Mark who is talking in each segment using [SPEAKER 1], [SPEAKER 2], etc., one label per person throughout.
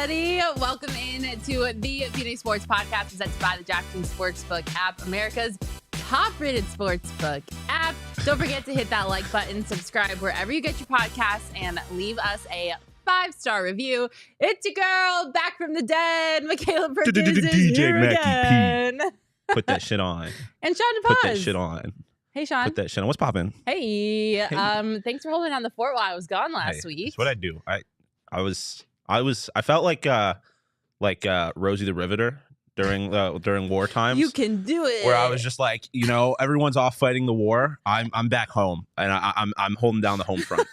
[SPEAKER 1] everybody. Welcome in to the PHNX Sports Podcast presented by the DraftKings Sportsbook app, America's top-rated sportsbook app. Don't forget to hit that like button, subscribe wherever you get your podcasts, and leave us a 5-star review. It's your girl, back from the dead, Mikal Bridges is here again.
[SPEAKER 2] Put that shit on.
[SPEAKER 1] And Shawn DePaz.
[SPEAKER 2] Put that shit on.
[SPEAKER 1] Hey, Shawn.
[SPEAKER 2] Put that shit on. What's poppin'?
[SPEAKER 1] Hey. Thanks for holding down the fort while I was gone last week.
[SPEAKER 2] That's what I do. I felt like Rosie the Riveter during wartime.
[SPEAKER 1] You can do it.
[SPEAKER 2] Where I was just like, everyone's off fighting the war. I'm back home, and I'm holding down the home front.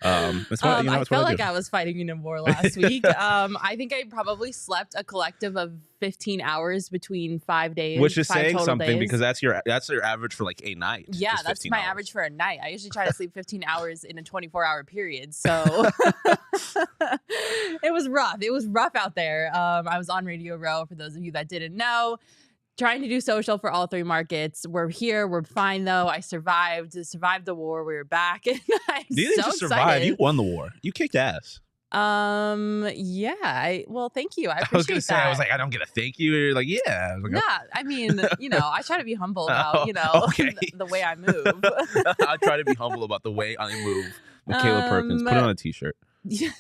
[SPEAKER 1] I felt like I was fighting in a war last week. I think I probably slept a collective of 15 hours between 5 days,
[SPEAKER 2] which is saying something
[SPEAKER 1] days.
[SPEAKER 2] Because that's your average for like a night.
[SPEAKER 1] Yeah, that's my average for a night. I usually try to sleep 15 hours in a 24-hour period. So it was rough. It was rough out there. I was on Radio Row, for those of you that didn't know, trying to do social for all three markets. We're here. We're fine, though. I survived the war. We were back. And
[SPEAKER 2] you didn't just survive. You won the war. You kicked ass.
[SPEAKER 1] Yeah. Well, thank you. I appreciate that.
[SPEAKER 2] I was like, I don't get a thank you. You're like, yeah. Like,
[SPEAKER 1] nah, I mean, I try to be humble about,
[SPEAKER 2] okay.
[SPEAKER 1] the way I move.
[SPEAKER 2] I try to be humble about the way I move. Makayla Perkins. Put it on a t-shirt.
[SPEAKER 1] Yeah.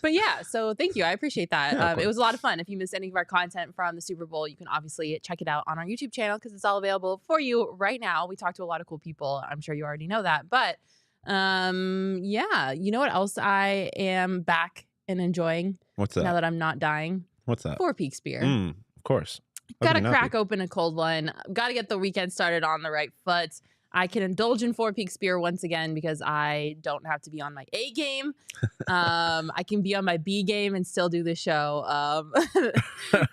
[SPEAKER 1] But yeah, so thank you. I appreciate that.
[SPEAKER 2] Yeah,
[SPEAKER 1] it was a lot of fun. If you missed any of our content from the Super Bowl, you can obviously check it out on our YouTube channel because it's all available for you right now. We talked to a lot of cool people. I'm sure you already know that. But yeah, you know what else I am back and enjoying?
[SPEAKER 2] What's that?
[SPEAKER 1] Now that I'm not dying.
[SPEAKER 2] What's that?
[SPEAKER 1] Four Peaks beer.
[SPEAKER 2] Of course.
[SPEAKER 1] Gotta crack open a cold one. Gotta get the weekend started on the right foot. I can indulge in Four Peaks beer once again because I don't have to be on my A game. I can be on my B game and still do the show.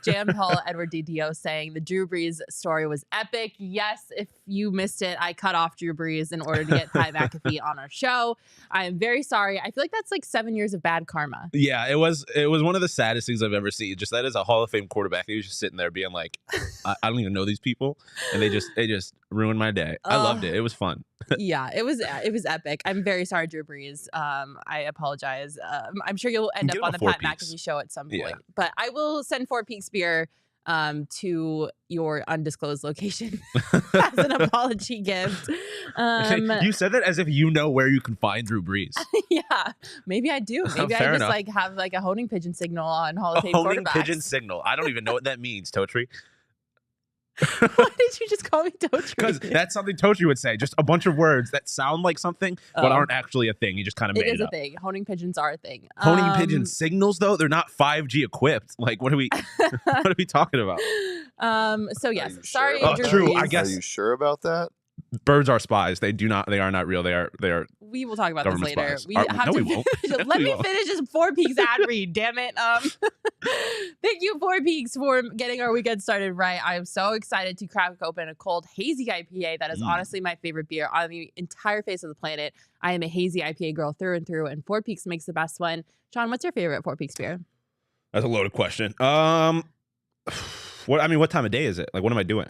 [SPEAKER 1] Jan Paul Edward DDO saying the Drew Brees story was epic. Yes, if you missed it, I cut off Drew Brees in order to get Ty McAfee on our show. I am very sorry. I feel like that's like 7 years of bad karma.
[SPEAKER 2] Yeah, it was one of the saddest things I've ever seen. Just that as a Hall of Fame quarterback, he was just sitting there being like, I don't even know these people, and they just ruined my day. I loved it. It was fun.
[SPEAKER 1] Yeah, it was epic. I'm very sorry, Drew Brees. I apologize. I'm sure you'll end up on the Pat McAfee show at some point. Yeah. But I will send Four Peaks beer to your undisclosed location as an apology gift.
[SPEAKER 2] You said that as if you know where you can find Drew Brees.
[SPEAKER 1] Yeah, maybe I do. Maybe I just like have like a honing pigeon signal on Hall of Fame quarterbacks.
[SPEAKER 2] Honing pigeon signal. I don't even know what that means, Totri.
[SPEAKER 1] Why did you just call me Totri?
[SPEAKER 2] Because that's something Totri would say. Just a bunch of words that sound like something, but aren't actually a thing. You just kind of made it up. It is a
[SPEAKER 1] thing. Honing pigeons are a thing.
[SPEAKER 2] Honing pigeon signals, though, they're not 5G equipped. Like, what are we talking about?
[SPEAKER 1] So yes, sorry.
[SPEAKER 2] True. I guess.
[SPEAKER 3] Are you sure about that?
[SPEAKER 2] Birds are spies. They are not real. They are.
[SPEAKER 1] We will talk about this later.
[SPEAKER 2] We won't.
[SPEAKER 1] Let me finish this Four Peaks ad read. Damn it. Thank you, Four Peaks, for getting our weekend started right. I am so excited to crack open a cold hazy IPA. That is honestly my favorite beer on the entire face of the planet. I am a hazy IPA girl through and through, and Four Peaks makes the best one. Shawn, what's your favorite Four Peaks beer?
[SPEAKER 2] That's a loaded question. What time of day is it? Like, what am I doing?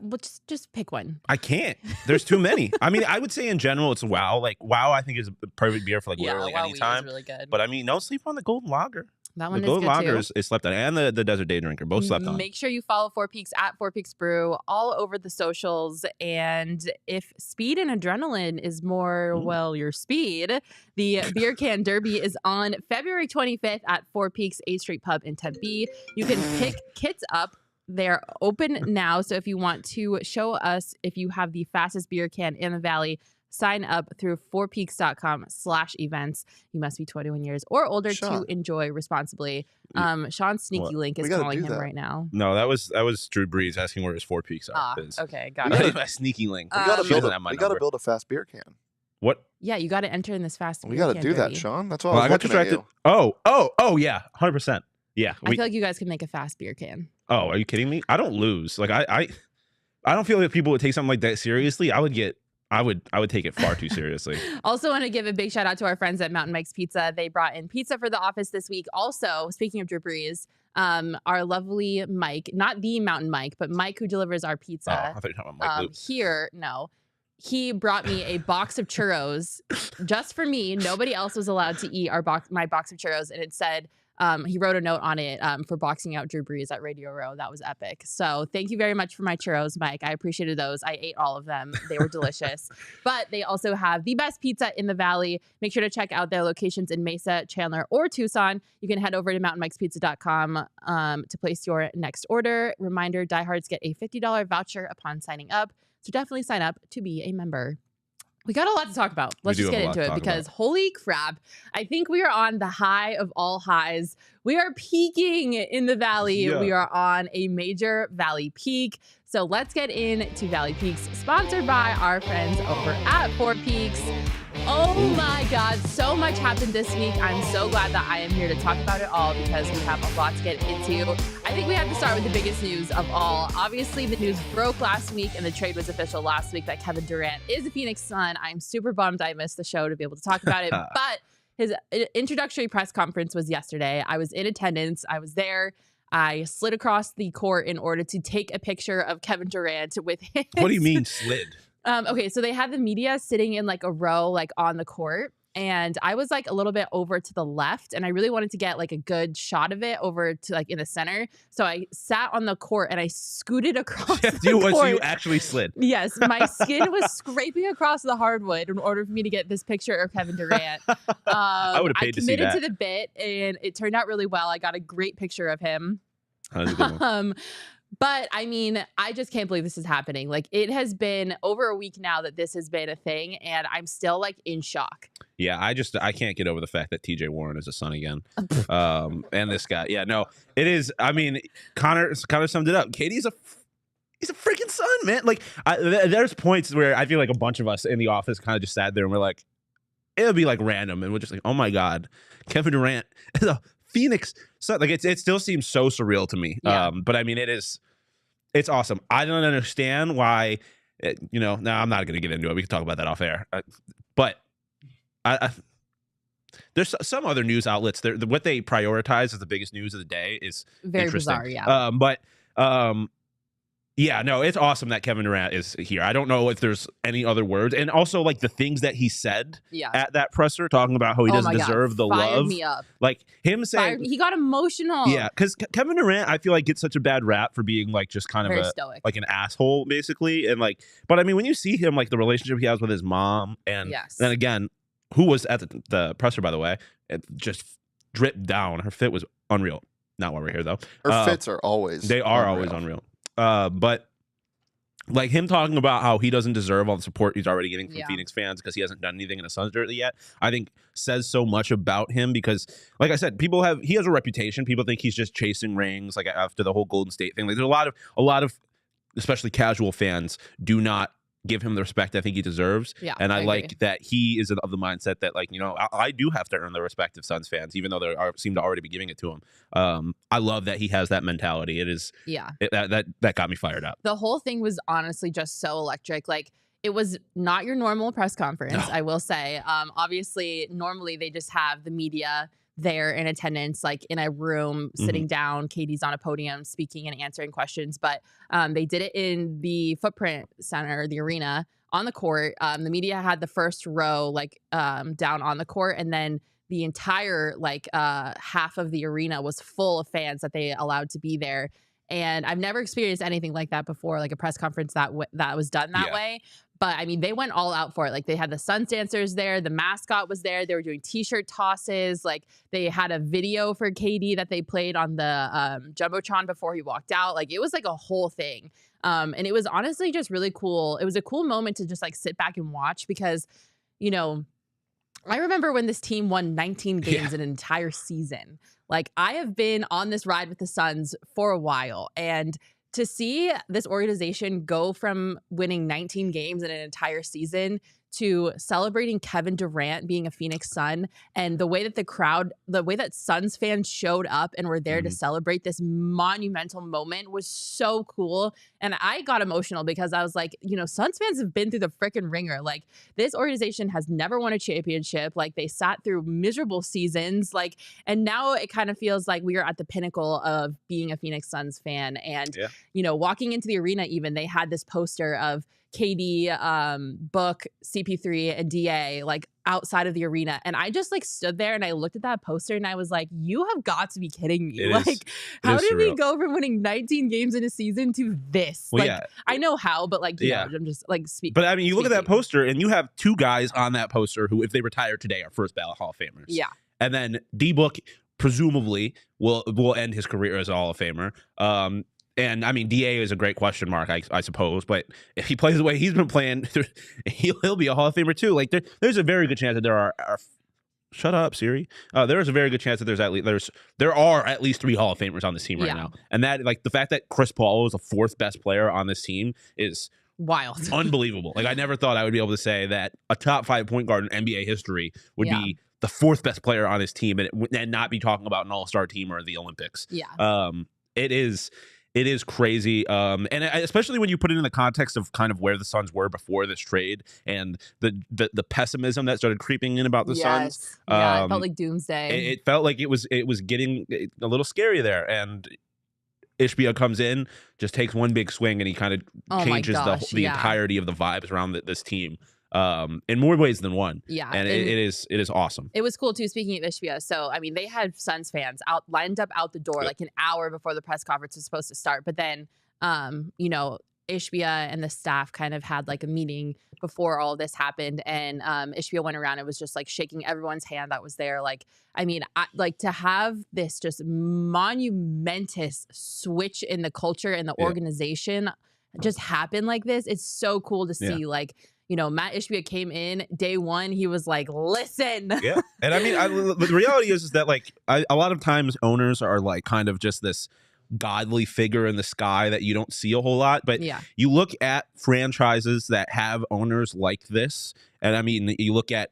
[SPEAKER 1] Well, just pick one.
[SPEAKER 2] I can't. There's too many. I mean, I would say in general it's Wow. Like Wow, I think is the perfect beer for like literally any time.
[SPEAKER 1] Really good.
[SPEAKER 2] But I mean, don't sleep on the Golden Lager.
[SPEAKER 1] That one
[SPEAKER 2] the
[SPEAKER 1] is
[SPEAKER 2] Golden
[SPEAKER 1] good
[SPEAKER 2] Lager
[SPEAKER 1] too.
[SPEAKER 2] is slept on, and the Desert Day Drinker both slept on.
[SPEAKER 1] Make sure you follow Four Peaks at Four Peaks Brew all over the socials. And if speed and adrenaline is more, well, your speed, the Beer Can Derby is on February 25th at Four Peaks 8th Street Pub in Tempe. You can pick kits up. They're open now. So if you want to show us if you have the fastest beer can in the Valley, sign up through fourpeaks.com/events. You must be 21 years or older to enjoy responsibly. Sean's sneaky link is calling him right now.
[SPEAKER 2] No, that was Drew Brees asking where his Four Peaks are.
[SPEAKER 1] Okay, got it.
[SPEAKER 2] My sneaky link.
[SPEAKER 3] We gotta build a fast beer can.
[SPEAKER 2] What?
[SPEAKER 1] Yeah, you got to enter in this fast.
[SPEAKER 3] We got to do that, Shawn. That's why I got
[SPEAKER 2] distracted.
[SPEAKER 3] You.
[SPEAKER 2] Oh, yeah, 100%. Yeah,
[SPEAKER 1] I feel like you guys can make a fast beer can.
[SPEAKER 2] Oh, are you kidding me? I don't lose. Like I don't feel like people would take something like that seriously. I would take it far too seriously.
[SPEAKER 1] Also want to give a big shout out to our friends at Mountain Mike's Pizza. They brought in pizza for the office this week. Also, speaking of Drew Brees, our lovely Mike, not the Mountain Mike, but Mike who delivers our pizza.
[SPEAKER 2] I thought you were talking about Mike
[SPEAKER 1] here, no. He brought me a box of churros just for me. Nobody else was allowed to eat my box of churros, and it said he wrote a note on it for boxing out Drew Brees at Radio Row. That was epic. So thank you very much for my churros, Mike. I appreciated those. I ate all of them. They were delicious. But they also have the best pizza in the Valley. Make sure to check out their locations in Mesa, Chandler, or Tucson. You can head over to mountainmikespizza.com to place your next order. Reminder, diehards get a $50 voucher upon signing up. So definitely sign up to be a member. We got a lot to talk about. Let's just get into it because holy crap, I think we are on the high of all highs. We are peaking in the Valley. Yeah. We are on a major Valley peak. So let's get into Valley Peaks, sponsored by our friends over at Four Peaks. Oh my God, so much happened this week. I'm so glad that I am here to talk about it all because we have a lot to get into. I think we have to start with the biggest news of all. Obviously, the news broke last week and the trade was official last week that Kevin Durant is a Phoenix Sun. I'm super bummed I missed the show to be able to talk about it, but his introductory press conference was yesterday. I was in attendance. I was there. I slid across the court in order to take a picture of Kevin Durant with his...
[SPEAKER 2] What do you mean slid?
[SPEAKER 1] Okay, so they had the media sitting in like a row, like on the court. And I was like a little bit over to the left and I really wanted to get like a good shot of it over to like in the center. So I sat on the court and I scooted across the court.
[SPEAKER 2] So you actually slid.
[SPEAKER 1] Yes, my skin was scraping across the hardwood in order for me to get this picture of Kevin Durant.
[SPEAKER 2] I would have paid to see that.
[SPEAKER 1] I committed to the bit and it turned out really well. I got a great picture of him.
[SPEAKER 2] That was a good one.
[SPEAKER 1] But I mean, I just can't believe this is happening. Like it has been over a week now that this has been a thing and I'm still like in shock.
[SPEAKER 2] Yeah, I can't get over the fact that TJ Warren is a Sun again. And this guy. Yeah, no, it is. I mean, Connor summed it up. He's a freaking Sun, man. Like there's points where I feel like a bunch of us in the office kind of just sat there and we're like, it'll be like random. And we're just like, oh my God, Kevin Durant is a Phoenix Sun. Like it still seems so surreal to me. Yeah. But I mean, it's awesome. I don't understand why, no, I'm not going to get into it. We can talk about that off air. But there's some other news outlets. What they prioritize as the biggest news of the day is
[SPEAKER 1] very
[SPEAKER 2] interesting.
[SPEAKER 1] Bizarre, yeah.
[SPEAKER 2] Yeah, no, it's awesome that Kevin Durant is here. I don't know if there's any other words. And also, like, the things that he said at that presser, talking about how he doesn't deserve the love.
[SPEAKER 1] Me up.
[SPEAKER 2] Like, him saying...
[SPEAKER 1] He got emotional.
[SPEAKER 2] Yeah, because Kevin Durant, I feel like, gets such a bad rap for being, like, just kind of
[SPEAKER 1] stoic.
[SPEAKER 2] Like an asshole, basically. And, like, but, I mean, when you see him, like, the relationship he has with his mom, and then again, who was at the presser, by the way, it just dripped down. Her fit was unreal. Not why we're here, though.
[SPEAKER 3] Her fits are always
[SPEAKER 2] They are always unreal. But like him talking about how he doesn't deserve all the support he's already getting from Phoenix fans because he hasn't done anything in a Suns jersey yet, I think says so much about him because, like I said, he has a reputation. People think he's just chasing rings, like after the whole Golden State thing. Like there's a lot of especially casual fans do not give him the respect I think he deserves.
[SPEAKER 1] Yeah,
[SPEAKER 2] and I like that he is of the mindset that, like, I do have to earn the respect of Suns fans, even though they seem to already be giving it to him. I love that he has that mentality. It is, that got me fired up.
[SPEAKER 1] The whole thing was honestly just so electric. Like, it was not your normal press conference, I will say. Obviously, normally they just have the media there in attendance, like in a room, sitting down. KD's on a podium speaking and answering questions. But they did it in the Footprint Center, the arena, on the court. The media had the first row, like down on the court. And then the entire half of the arena was full of fans that they allowed to be there. And I've never experienced anything like that before, like a press conference that was done that way. But I mean, they went all out for it. Like they had the Suns dancers there. The mascot was there. They were doing T-shirt tosses. Like they had a video for KD that they played on the Jumbotron before he walked out. Like it was like a whole thing. And it was honestly just really cool. It was a cool moment to just like sit back and watch because, I remember when this team won 19 games in an entire season. Like I have been on this ride with the Suns for a while, and to see this organization go from winning 19 games in an entire season to celebrating Kevin Durant being a Phoenix Sun, and the way that the way that Suns fans showed up and were there to celebrate this monumental moment was so cool. And I got emotional because I was like, Suns fans have been through the freaking ringer. Like this organization has never won a championship. Like they sat through miserable seasons. Like, and now it kind of feels like we are at the pinnacle of being a Phoenix Suns fan. And, walking into the arena, even they had this poster of KD, Book, CP3, and DA, like outside of the arena. And I just like stood there and I looked at that poster and I was like, you have got to be kidding me. How did we go from winning 19 games in a season to this?
[SPEAKER 2] Well,
[SPEAKER 1] I know how, but you know, I'm just speaking.
[SPEAKER 2] But I mean, you look at that poster and you have 2 guys on that poster who, if they retire today, are first ballot Hall of Famers.
[SPEAKER 1] Yeah.
[SPEAKER 2] And then D-Book presumably will end his career as a Hall of Famer. And I mean, DA is a great question mark, I suppose. But if he plays the way he's been playing, he'll be a Hall of Famer too. Like there's a very good chance that there are shut up, Siri. There is a very good chance that there are at least 3 Hall of Famers on this team right now. And that, like, the fact that Chris Paul is the 4th best player on this team is
[SPEAKER 1] wild,
[SPEAKER 2] unbelievable. Like, I never thought I would be able to say that a top 5 point guard in NBA history would be the 4th best player on his team and not be talking about an all-star team or the Olympics.
[SPEAKER 1] Yeah.
[SPEAKER 2] It is crazy, and especially when you put it in the context of kind of where the Suns were before this trade and the pessimism that started creeping in about the Suns.
[SPEAKER 1] Yeah, it felt like doomsday.
[SPEAKER 2] It felt like it was getting a little scary there, and Ishbia comes in, just takes one big swing, and he kind of changes the entirety of the vibes around this team. In more ways than one.
[SPEAKER 1] Yeah.
[SPEAKER 2] And it is awesome.
[SPEAKER 1] It was cool too, speaking of Ishbia. So, I mean, they had Suns fans lined up out the door like an hour before the press conference was supposed to start. But then, you know, Ishbia and the staff kind of had like a meeting before all this happened. And Ishbia went around and was just like shaking everyone's hand that was there. Like, I mean, like to have this just monumentous switch in the culture and the organization just happen like this. It's so cool to see. Like, you know, Matt Ishbia came in day one. He was like, listen.
[SPEAKER 2] Yeah. And I mean, the reality is that like a lot of times owners are like kind of just this godly figure in the sky that you don't see a whole lot. But you look at franchises that have owners like this. And I mean, you look at,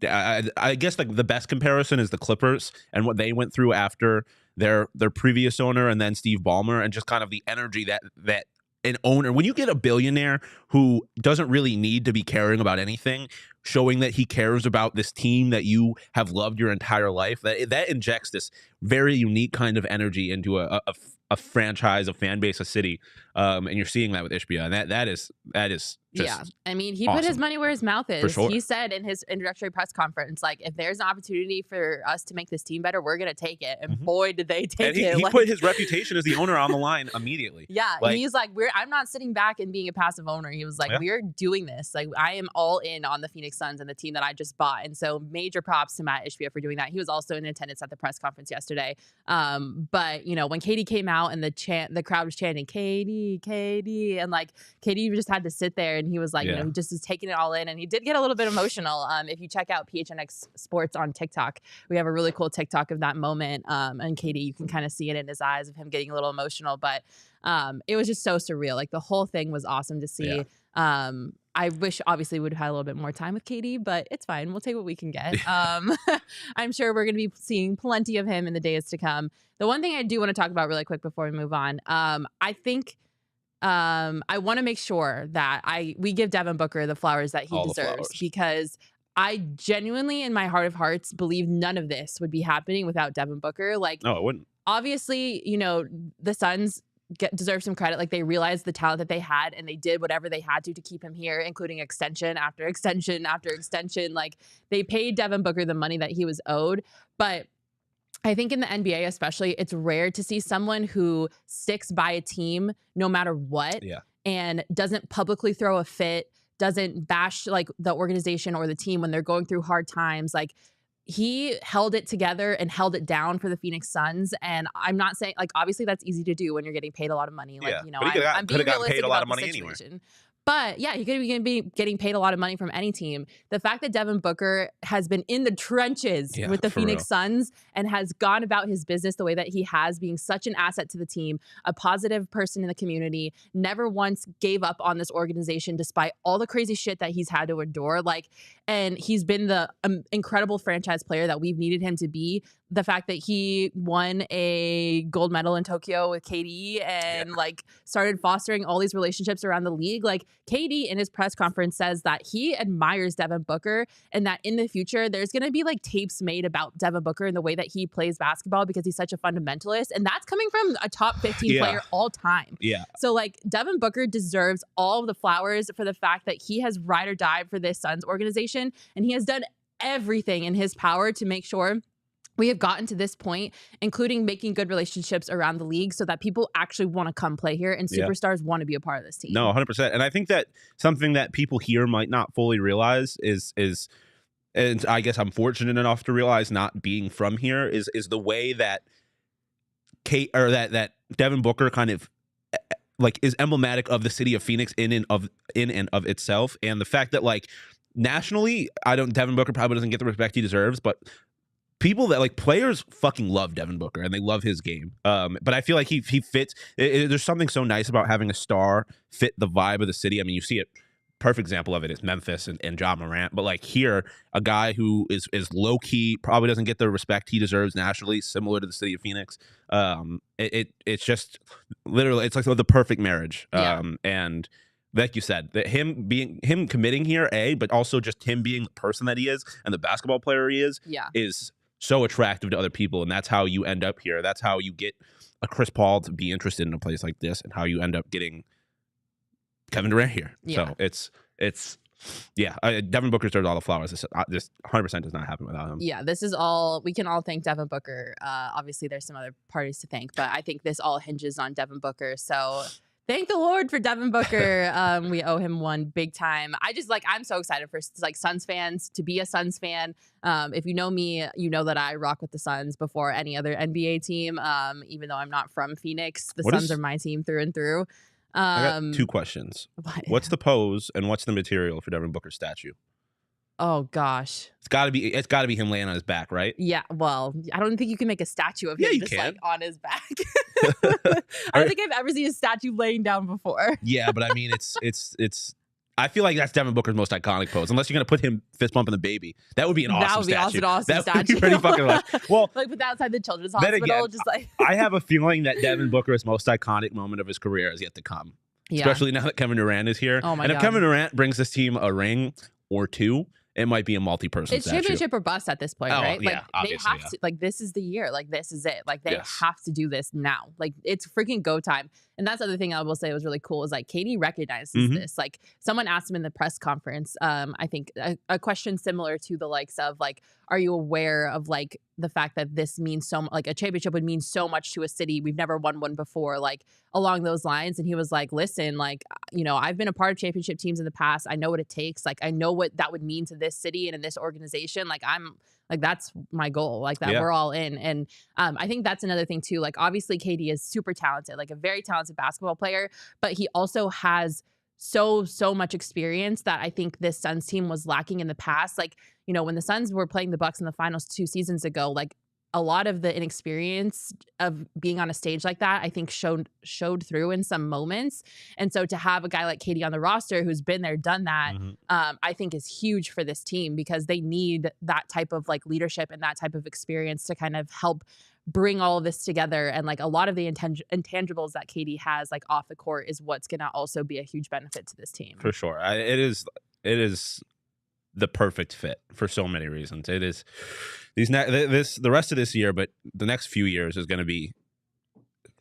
[SPEAKER 2] I guess like the best comparison is the Clippers and what they went through after their previous owner and then Steve Ballmer, and just kind of the energy that an owner, when you get a billionaire who doesn't really need to be caring about anything, showing that he cares about this team that you have loved your entire life, that injects this very unique kind of energy into a franchise, a fan base, a city, and you're seeing that with Ishbia, and that is just
[SPEAKER 1] I mean, he put his money where his mouth is.
[SPEAKER 2] For sure.
[SPEAKER 1] He said in his introductory press conference, like, if there's an opportunity for us to make this team better, we're gonna take it. And boy, did they take it!
[SPEAKER 2] He put his reputation as the owner on the line immediately.
[SPEAKER 1] Yeah, like, he's like, I'm not sitting back and being a passive owner. He was like, we're doing this. Like, I am all in on the Phoenix Suns and the team that I just bought. And so, major props to Matt Ishbia for doing that. He was also in attendance at the press conference yesterday. But you know, when KD came out and the crowd was chanting KD, and like KD just had to sit there, and he was like, you know, he just was taking it all in, and he did get a little bit emotional. If you check out PHNX Sports on TikTok, we have a really cool TikTok of that moment. And KD, you can kind of see it in his eyes of him getting a little emotional, but it was just so surreal. Like the whole thing was awesome to see. I wish obviously we'd have had a little bit more time with KD, but it's fine. We'll take what we can get. I'm sure we're going to be seeing plenty of him in the days to come. The one thing I do want to talk about really quick before we move on, I think I want to make sure that we give Devin Booker the flowers that he deserves, because I genuinely, in my heart of hearts, believe none of this would be happening without Devin Booker. Like,
[SPEAKER 2] no, it wouldn't.
[SPEAKER 1] Obviously, you know, the Suns deserve some credit. Like, they realized the talent that they had, and they did whatever they had to keep him here, including extension after extension after extension. Like, they paid Devin Booker the money that he was owed. But I think in the NBA especially, it's rare to see someone who sticks by a team no matter what, and doesn't publicly throw a fit, doesn't bash like the organization or the team when they're going through hard times. Like, he held it together and held it down for the Phoenix Suns. And I'm not saying, like, obviously that's easy to do when you're getting paid a lot of money. Like, you know, I'm being realistic about the situation. But yeah, he could be getting paid a lot of money from any team. The fact that Devin Booker has been in the trenches with the Phoenix Suns and has gone about his business the way that he has, being such an asset to the team, a positive person in the community, never once gave up on this organization despite all the crazy shit that he's had to endure. Like, and he's been the incredible franchise player that we've needed him to be. The fact that he won a gold medal in Tokyo with KD and like started fostering all these relationships around the league. Like, KD in his press conference says that he admires Devin Booker, and that in the future there's going to be like tapes made about Devin Booker and the way that he plays basketball, because he's such a fundamentalist, and that's coming from a top 15 player all time. So like, Devin Booker deserves all of the flowers for the fact that he has ride or died for this Suns organization, and he has done everything in his power to make sure we have gotten to this point, including making good relationships around the league so that people actually want to come play here and superstars want to be a part of this team.
[SPEAKER 2] No, 100%. And I think that something that people here might not fully realize is and I guess I'm fortunate enough to realize, not being from here, is the way that that Devin Booker kind of like is emblematic of the city of Phoenix in and of itself, and the fact that like nationally, Devin Booker probably doesn't get the respect he deserves, but people that like players fucking love Devin Booker and they love his game. But I feel like he fits. There's something so nice about having a star fit the vibe of the city. I mean, you see it. Perfect example of it is Memphis and Ja Morant. But like here, a guy who is low key, probably doesn't get the respect he deserves nationally, similar to the city of Phoenix. It's just literally, it's like the perfect marriage. And like you said, that him committing here, but also just him being the person that he is and the basketball player he is so attractive to other people. And that's how you end up here. That's how you get a Chris Paul to be interested in a place like this, and how you end up getting Kevin Durant here. So it's Devin Booker deserves all the flowers. This 100% does not happen without him.
[SPEAKER 1] Yeah, this is all, we can all thank Devin Booker. Obviously there's some other parties to thank, but I think this all hinges on Devin Booker. So thank the Lord for Devin Booker. We owe him one big time. I'm so excited for like Suns fans to be a Suns fan. If you know me, you know that I rock with the Suns before any other NBA team. Even though I'm not from Phoenix, the Suns are my team through and through.
[SPEAKER 2] I got two questions. What's the pose and what's the material for Devin Booker's statue?
[SPEAKER 1] Oh gosh,
[SPEAKER 2] it's got to be him laying on his back, right?
[SPEAKER 1] Yeah. Well, I don't think you can make a statue of him just like on his back. I don't think I've ever seen a statue laying down before.
[SPEAKER 2] Yeah, but I mean, it's. I feel like that's Devin Booker's most iconic pose, unless you're gonna put him fist bumping the baby. That would be an awesome statue.
[SPEAKER 1] That would be an awesome statue.
[SPEAKER 2] That would be pretty fucking much. Well,
[SPEAKER 1] like with outside the children's hospital,
[SPEAKER 2] again,
[SPEAKER 1] just like
[SPEAKER 2] I have a feeling that Devin Booker's most iconic moment of his career is yet to come. Yeah. Especially now that Kevin Durant is here.
[SPEAKER 1] Oh my
[SPEAKER 2] God.
[SPEAKER 1] If
[SPEAKER 2] Kevin Durant brings this team a ring or two, it might be a multi-person statue.
[SPEAKER 1] It's championship or bust at this point, right?
[SPEAKER 2] Yeah,
[SPEAKER 1] like they have to, like this is the year. Like this is it. Like they have to do this now. Like it's freaking go time. And that's the other thing I will say was really cool is like KD recognizes this. Like someone asked him in the press conference, I think a question similar to the likes of like, are you aware of like the fact that this means so much, like a championship would mean so much to a city. We've never won one before, like along those lines. And he was like, listen, like, you know, I've been a part of championship teams in the past. I know what it takes. Like, I know what that would mean to this city and in this organization. Like that's my goal, like that we're all in. And I think that's another thing too. Like obviously KD is super talented, like a very talented basketball player, but he also has so much experience that I think this Suns team was lacking in the past. Like, you know, when the Suns were playing the Bucks in the finals 2 seasons ago, like a lot of the inexperience of being on a stage like that, I think showed through in some moments. And so to have a guy like KD on the roster who's been there, done that, I think is huge for this team because they need that type of like leadership and that type of experience to kind of help bring all of this together. And like a lot of the intangibles that KD has like off the court is what's going to also be a huge benefit to this team.
[SPEAKER 2] For sure. It is the perfect fit for so many reasons. It is the rest of this year, but the next few years is going to be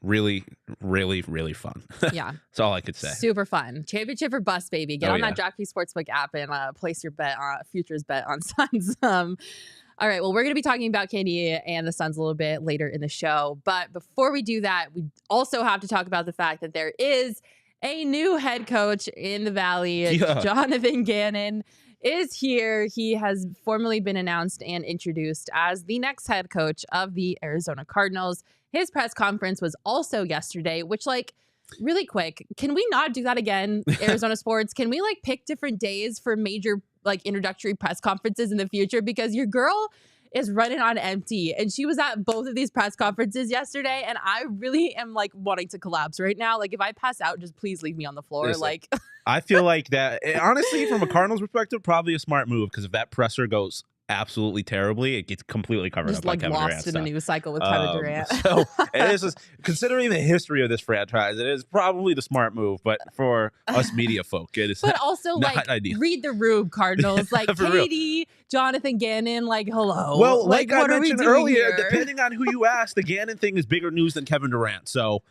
[SPEAKER 2] really, really, really fun.
[SPEAKER 1] Yeah.
[SPEAKER 2] That's all I could say.
[SPEAKER 1] Super fun. Championship or bust, baby. Get on that DraftKings Sportsbook app and place your bet on futures bet on Suns. All right, well, we're going to be talking about KD and the Suns a little bit later in the show. But before we do that, we also have to talk about the fact that there is a new head coach in the Valley. Yeah. Jonathan Gannon is here. He has formally been announced and introduced as the next head coach of the Arizona Cardinals. His press conference was also yesterday, which like really quick, can we not do that again, Arizona sports? Can we like pick different days for major like introductory press conferences in the future? Because your girl is running on empty and she was at both of these press conferences yesterday and I really am like wanting to collapse right now. Like if I pass out, just please leave me on the floor. Listen, like
[SPEAKER 2] I feel like that honestly from a Cardinals perspective, probably a smart move because if that presser goes absolutely terribly, it gets completely covered
[SPEAKER 1] just
[SPEAKER 2] up by Kevin Durant.
[SPEAKER 1] Just like lost in a news cycle with Kevin Durant.
[SPEAKER 2] So it is considering the history of this franchise, it is probably the smart move. But for us media folk, it is.
[SPEAKER 1] But also,
[SPEAKER 2] not
[SPEAKER 1] like,
[SPEAKER 2] ideal.
[SPEAKER 1] Read the room, Cardinals. Like KD, Jonathan Gannon. Like, hello.
[SPEAKER 2] Well, like I
[SPEAKER 1] what
[SPEAKER 2] mentioned earlier, depending on who you ask, the Gannon thing is bigger news than Kevin Durant. So.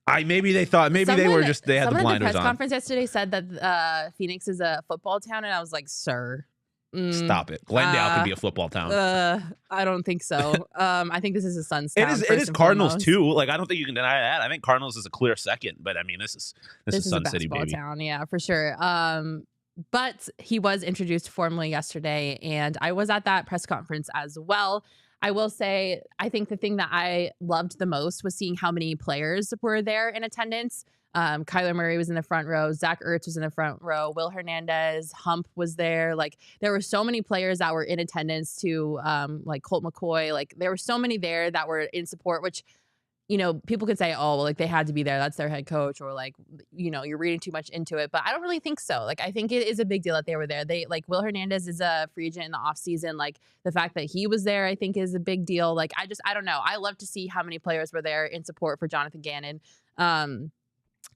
[SPEAKER 2] Maybe they had the blinders on.
[SPEAKER 1] Someone at the press conference yesterday said that Phoenix is a football town, and I was like, sir.
[SPEAKER 2] Stop it. Glendale can be a football town.
[SPEAKER 1] I don't think so. I think this is a Suns town.
[SPEAKER 2] It is Cardinals too. Like, I don't think you can deny that. I think Cardinals is a clear second, but I mean, this is Sun
[SPEAKER 1] a
[SPEAKER 2] City, baby.
[SPEAKER 1] Town, yeah, for sure. But he was introduced formally yesterday, and I was at that press conference as well. I will say, I think the thing that I loved the most was seeing how many players were there in attendance. Kyler Murray was in the front row. Zach Ertz was in the front row. Will Hernandez, Hump was there. Like, there were so many players that were in attendance too, like Colt McCoy. Like, there were so many there that were in support, which, you know, people could say, oh, well, like, they had to be there. That's their head coach, or like, you know, you're reading too much into it. But I don't really think so. Like, I think it is a big deal that they were there. They, like, Will Hernandez is a free agent in the offseason. Like, the fact that he was there, I think, is a big deal. Like, I don't know. I love to see how many players were there in support for Jonathan Gannon.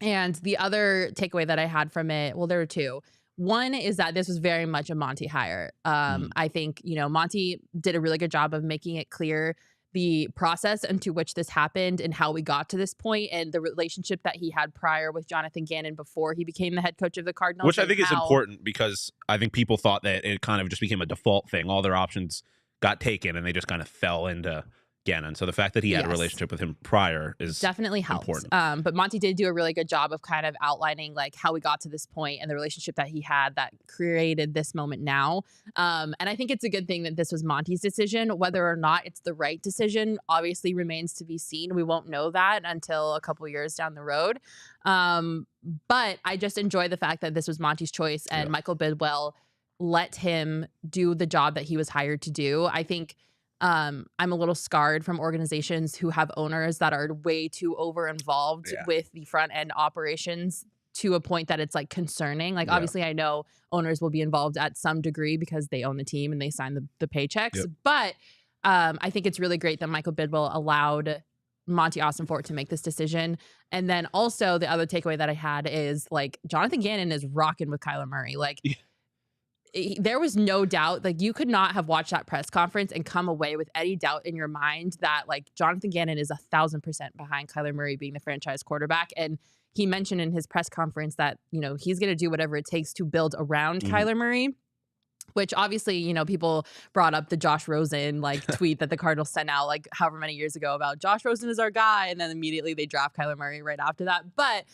[SPEAKER 1] And the other takeaway that I had from it, well, there were two. One is that this was very much a Monty hire. I think, you know, Monty did a really good job of making it clear the process into which this happened and how we got to this point, and the relationship that he had prior with Jonathan Gannon before he became the head coach of the Cardinals.
[SPEAKER 2] Which I think is important, because I think people thought that it kind of just became a default thing. All their options got taken and they just kind of fell into Gannon. So the fact that he had a relationship with him prior is
[SPEAKER 1] definitely helps.
[SPEAKER 2] Important.
[SPEAKER 1] But Monty did do a really good job of kind of outlining like how we got to this point and the relationship that he had that created this moment now. And I think it's a good thing that this was Monty's decision. Whether or not it's the right decision obviously remains to be seen. We won't know that until a couple years down the road. But I just enjoy the fact that this was Monty's choice, and Michael Bidwell let him do the job that he was hired to do. I think I'm a little scarred from organizations who have owners that are way too over involved with the front end operations to a point that it's like concerning. Like, obviously I know owners will be involved at some degree because they own the team and they sign the paychecks. But I think it's really great that Michael Bidwell allowed Monty Ossenfort to make this decision. And then also the other takeaway that I had is like Jonathan Gannon is rocking with Kyler Murray. Like, there was no doubt, like, you could not have watched that press conference and come away with any doubt in your mind that like Jonathan Gannon is 1,000% behind Kyler Murray being the franchise quarterback. And he mentioned in his press conference that, you know, he's going to do whatever it takes to build around Kyler Murray, which obviously, you know, people brought up the Josh Rosen like tweet that the Cardinals sent out like however many years ago about Josh Rosen is our guy. And then immediately they draft Kyler Murray right after that. But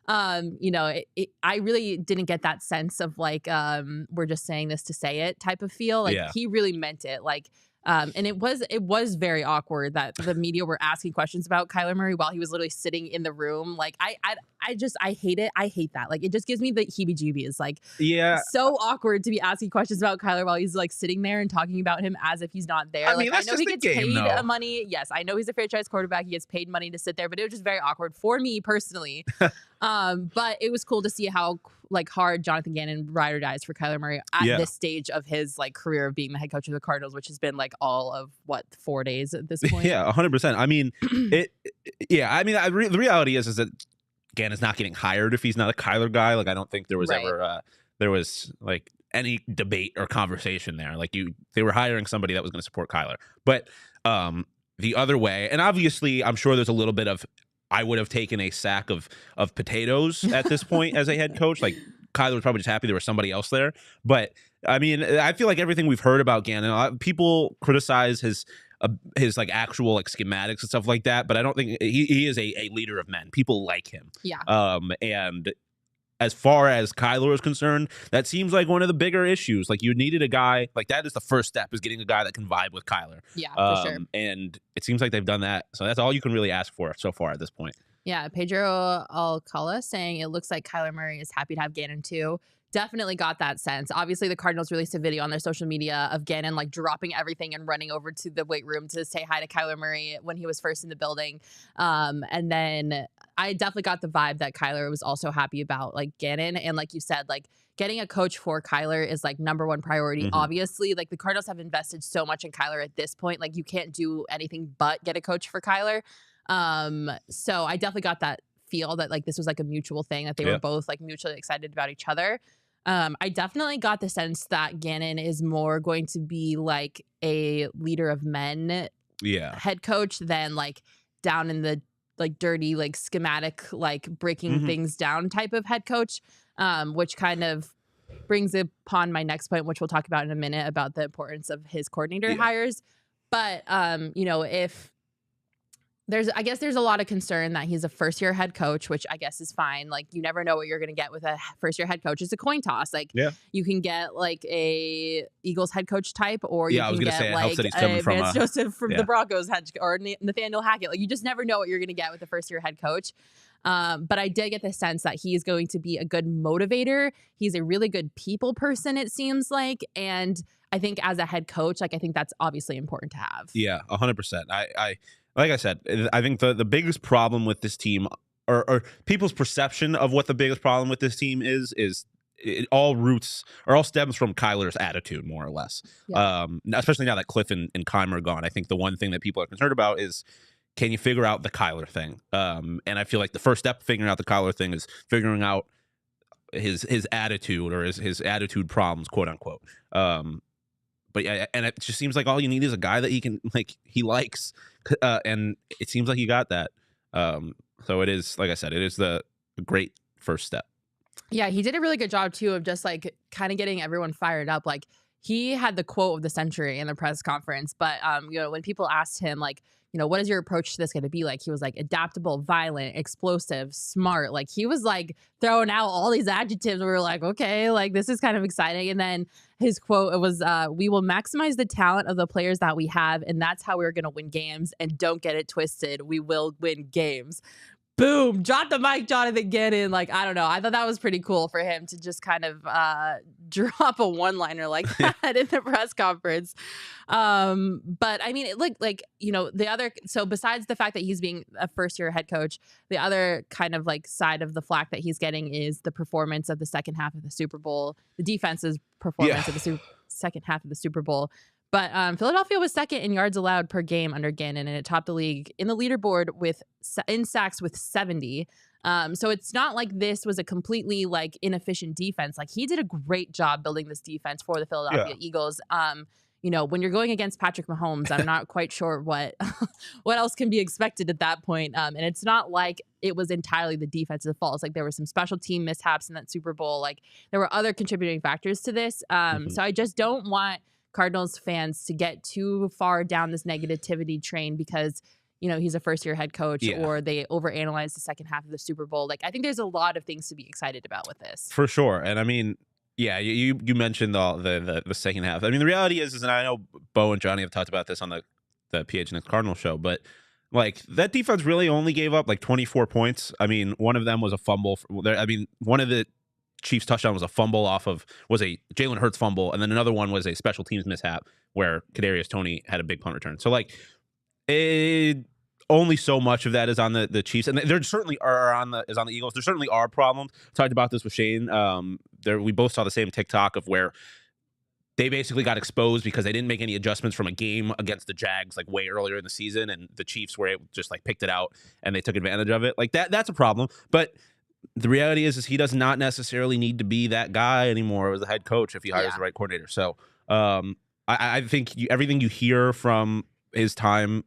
[SPEAKER 1] you know, I really didn't get that sense of like, we're just saying this to say it type of feel. Like, he really meant it. Like, and it was very awkward that the media were asking questions about Kyler Murray while he was literally sitting in the room. Like, I hate it. I hate that. Like, it just gives me the heebie-jeebies. Like, so awkward to be asking questions about Kyler while he's like sitting there and talking about him as if he's not there.
[SPEAKER 2] I mean,
[SPEAKER 1] like, I know he gets paid money. Yes, I know he's a franchise quarterback. He gets paid money to sit there, but it was just very awkward for me personally. But it was cool to see how like hard Jonathan Gannon ride or dies for Kyler Murray at this stage of his like career of being the head coach of the Cardinals, which has been like all of 4 days at this point.
[SPEAKER 2] Yeah, 100%. I mean, the reality is that Gannon's not getting hired if he's not a Kyler guy. Like, I don't think there was ever there was like any debate or conversation there. Like, they were hiring somebody that was going to support Kyler. But the other way, and obviously I'm sure there's a little bit of, I would have taken a sack of potatoes at this point as a head coach. Like, Kyler was probably just happy there was somebody else there. But I mean, I feel like everything we've heard about Gannon, people criticize his like actual like schematics and stuff like that. But I don't think he is a leader of men. People like him.
[SPEAKER 1] Yeah.
[SPEAKER 2] And as far as Kyler is concerned, that seems like one of the bigger issues. Like, you needed a guy, like, that is the first step, is getting a guy that can vibe with Kyler.
[SPEAKER 1] Yeah, for sure.
[SPEAKER 2] And it seems like they've done that. So that's all you can really ask for so far at this point.
[SPEAKER 1] Yeah, Pedro Alcala saying it looks like Kyler Murray is happy to have Gannon too. Definitely got that sense. Obviously, the Cardinals released a video on their social media of Gannon like dropping everything and running over to the weight room to say hi to Kyler Murray when he was first in the building. And then I definitely got the vibe that Kyler was also happy about like Gannon. And like you said, like, getting a coach for Kyler is like #1 priority. Obviously, like, the Cardinals have invested so much in Kyler at this point. Like, you can't do anything but get a coach for Kyler. So I definitely got that feel that like this was like a mutual thing, that they were both like mutually excited about each other. I definitely got the sense that Gannon is more going to be like a leader of men head coach than like down in the like dirty, like schematic, like breaking things down type of head coach, which kind of brings upon my next point, which we'll talk about in a minute, about the importance of his coordinator hires. But, you know, I guess there's a lot of concern that he's a first-year head coach, which I guess is fine. Like, you never know what you're going to get with a first-year head coach. It's a coin toss. Like, you can get like a Eagles head coach type, or you can get like a Vance Joseph from the Broncos head, or Nathaniel Hackett. Like, you just never know what you're going to get with a first-year head coach. But I did get the sense that he is going to be a good motivator. He's a really good people person, it seems like. And I think as a head coach, like, I think that's obviously important to have.
[SPEAKER 2] Yeah, 100%. Like I said, I think the biggest problem with this team, or people's perception of what the biggest problem with this team is it all stems from Kyler's attitude, more or less. Yeah. Especially now that Cliff and Keimer are gone. I think the one thing that people are concerned about is, can you figure out the Kyler thing? And I feel like the first step figuring out the Kyler thing is figuring out his attitude, or his attitude problems, quote unquote. But yeah, and it just seems like all you need is a guy that he likes, and it seems like he got that. So it is, like I said, it is the great first step.
[SPEAKER 1] Yeah, he did a really good job too of just like kind of getting everyone fired up. Like, he had the quote of the century in the press conference, but you know, when people asked him, like, you know, what is your approach to this going to be like? He was like, adaptable, violent, explosive, smart. Like, he was like throwing out all these adjectives. We were like, okay, like, this is kind of exciting. And then his quote, it was, we will maximize the talent of the players that we have, and that's how we're going to win games. And don't get it twisted, we will win games. Boom, drop the mic, Jonathan Gannon. Like, I don't know. I thought that was pretty cool for him to just kind of drop a one-liner like that in the press conference. But I mean, it looked like, you know, so besides the fact that he's being a first-year head coach, the other kind of like side of the flack that he's getting is the performance of the second half of the Super Bowl, the defense's performance of the second half of the Super Bowl. But Philadelphia was second in yards allowed per game under Gannon, and it topped the league in the leaderboard in sacks with 70. So it's not like this was a completely like inefficient defense. Like, he did a great job building this defense for the Philadelphia Eagles. You know, when you're going against Patrick Mahomes, I'm not quite sure what else can be expected at that point. And it's not like it was entirely the defensive faults. Like, there were some special team mishaps in that Super Bowl. Like, there were other contributing factors to this. So I just don't want Cardinals fans to get too far down this negativity train because, you know, he's a first-year head coach, or they overanalyze the second half of the Super Bowl. Like, I think there's a lot of things to be excited about with this.
[SPEAKER 2] For sure. And I mean, yeah, you mentioned the second half. I mean, the reality is, and I know Bo and Johnny have talked about this on the PHNX Cardinals show, but like, that defense really only gave up like 24 points. I mean, one of them was a fumble. One of the Chiefs' touchdown was a Jalen Hurts fumble, and then another one was a special teams mishap where Kadarius Toney had a big punt return. So like, only so much of that is on the Chiefs, and there certainly on the Eagles. There certainly are problems. Talked about this with Shane. We both saw the same TikTok of where they basically got exposed because they didn't make any adjustments from a game against the Jags like way earlier in the season, and the Chiefs just like picked it out and they took advantage of it. Like, that's a problem, but the reality is he does not necessarily need to be that guy anymore as a head coach if he hires the right coordinator. So I think everything you hear from his time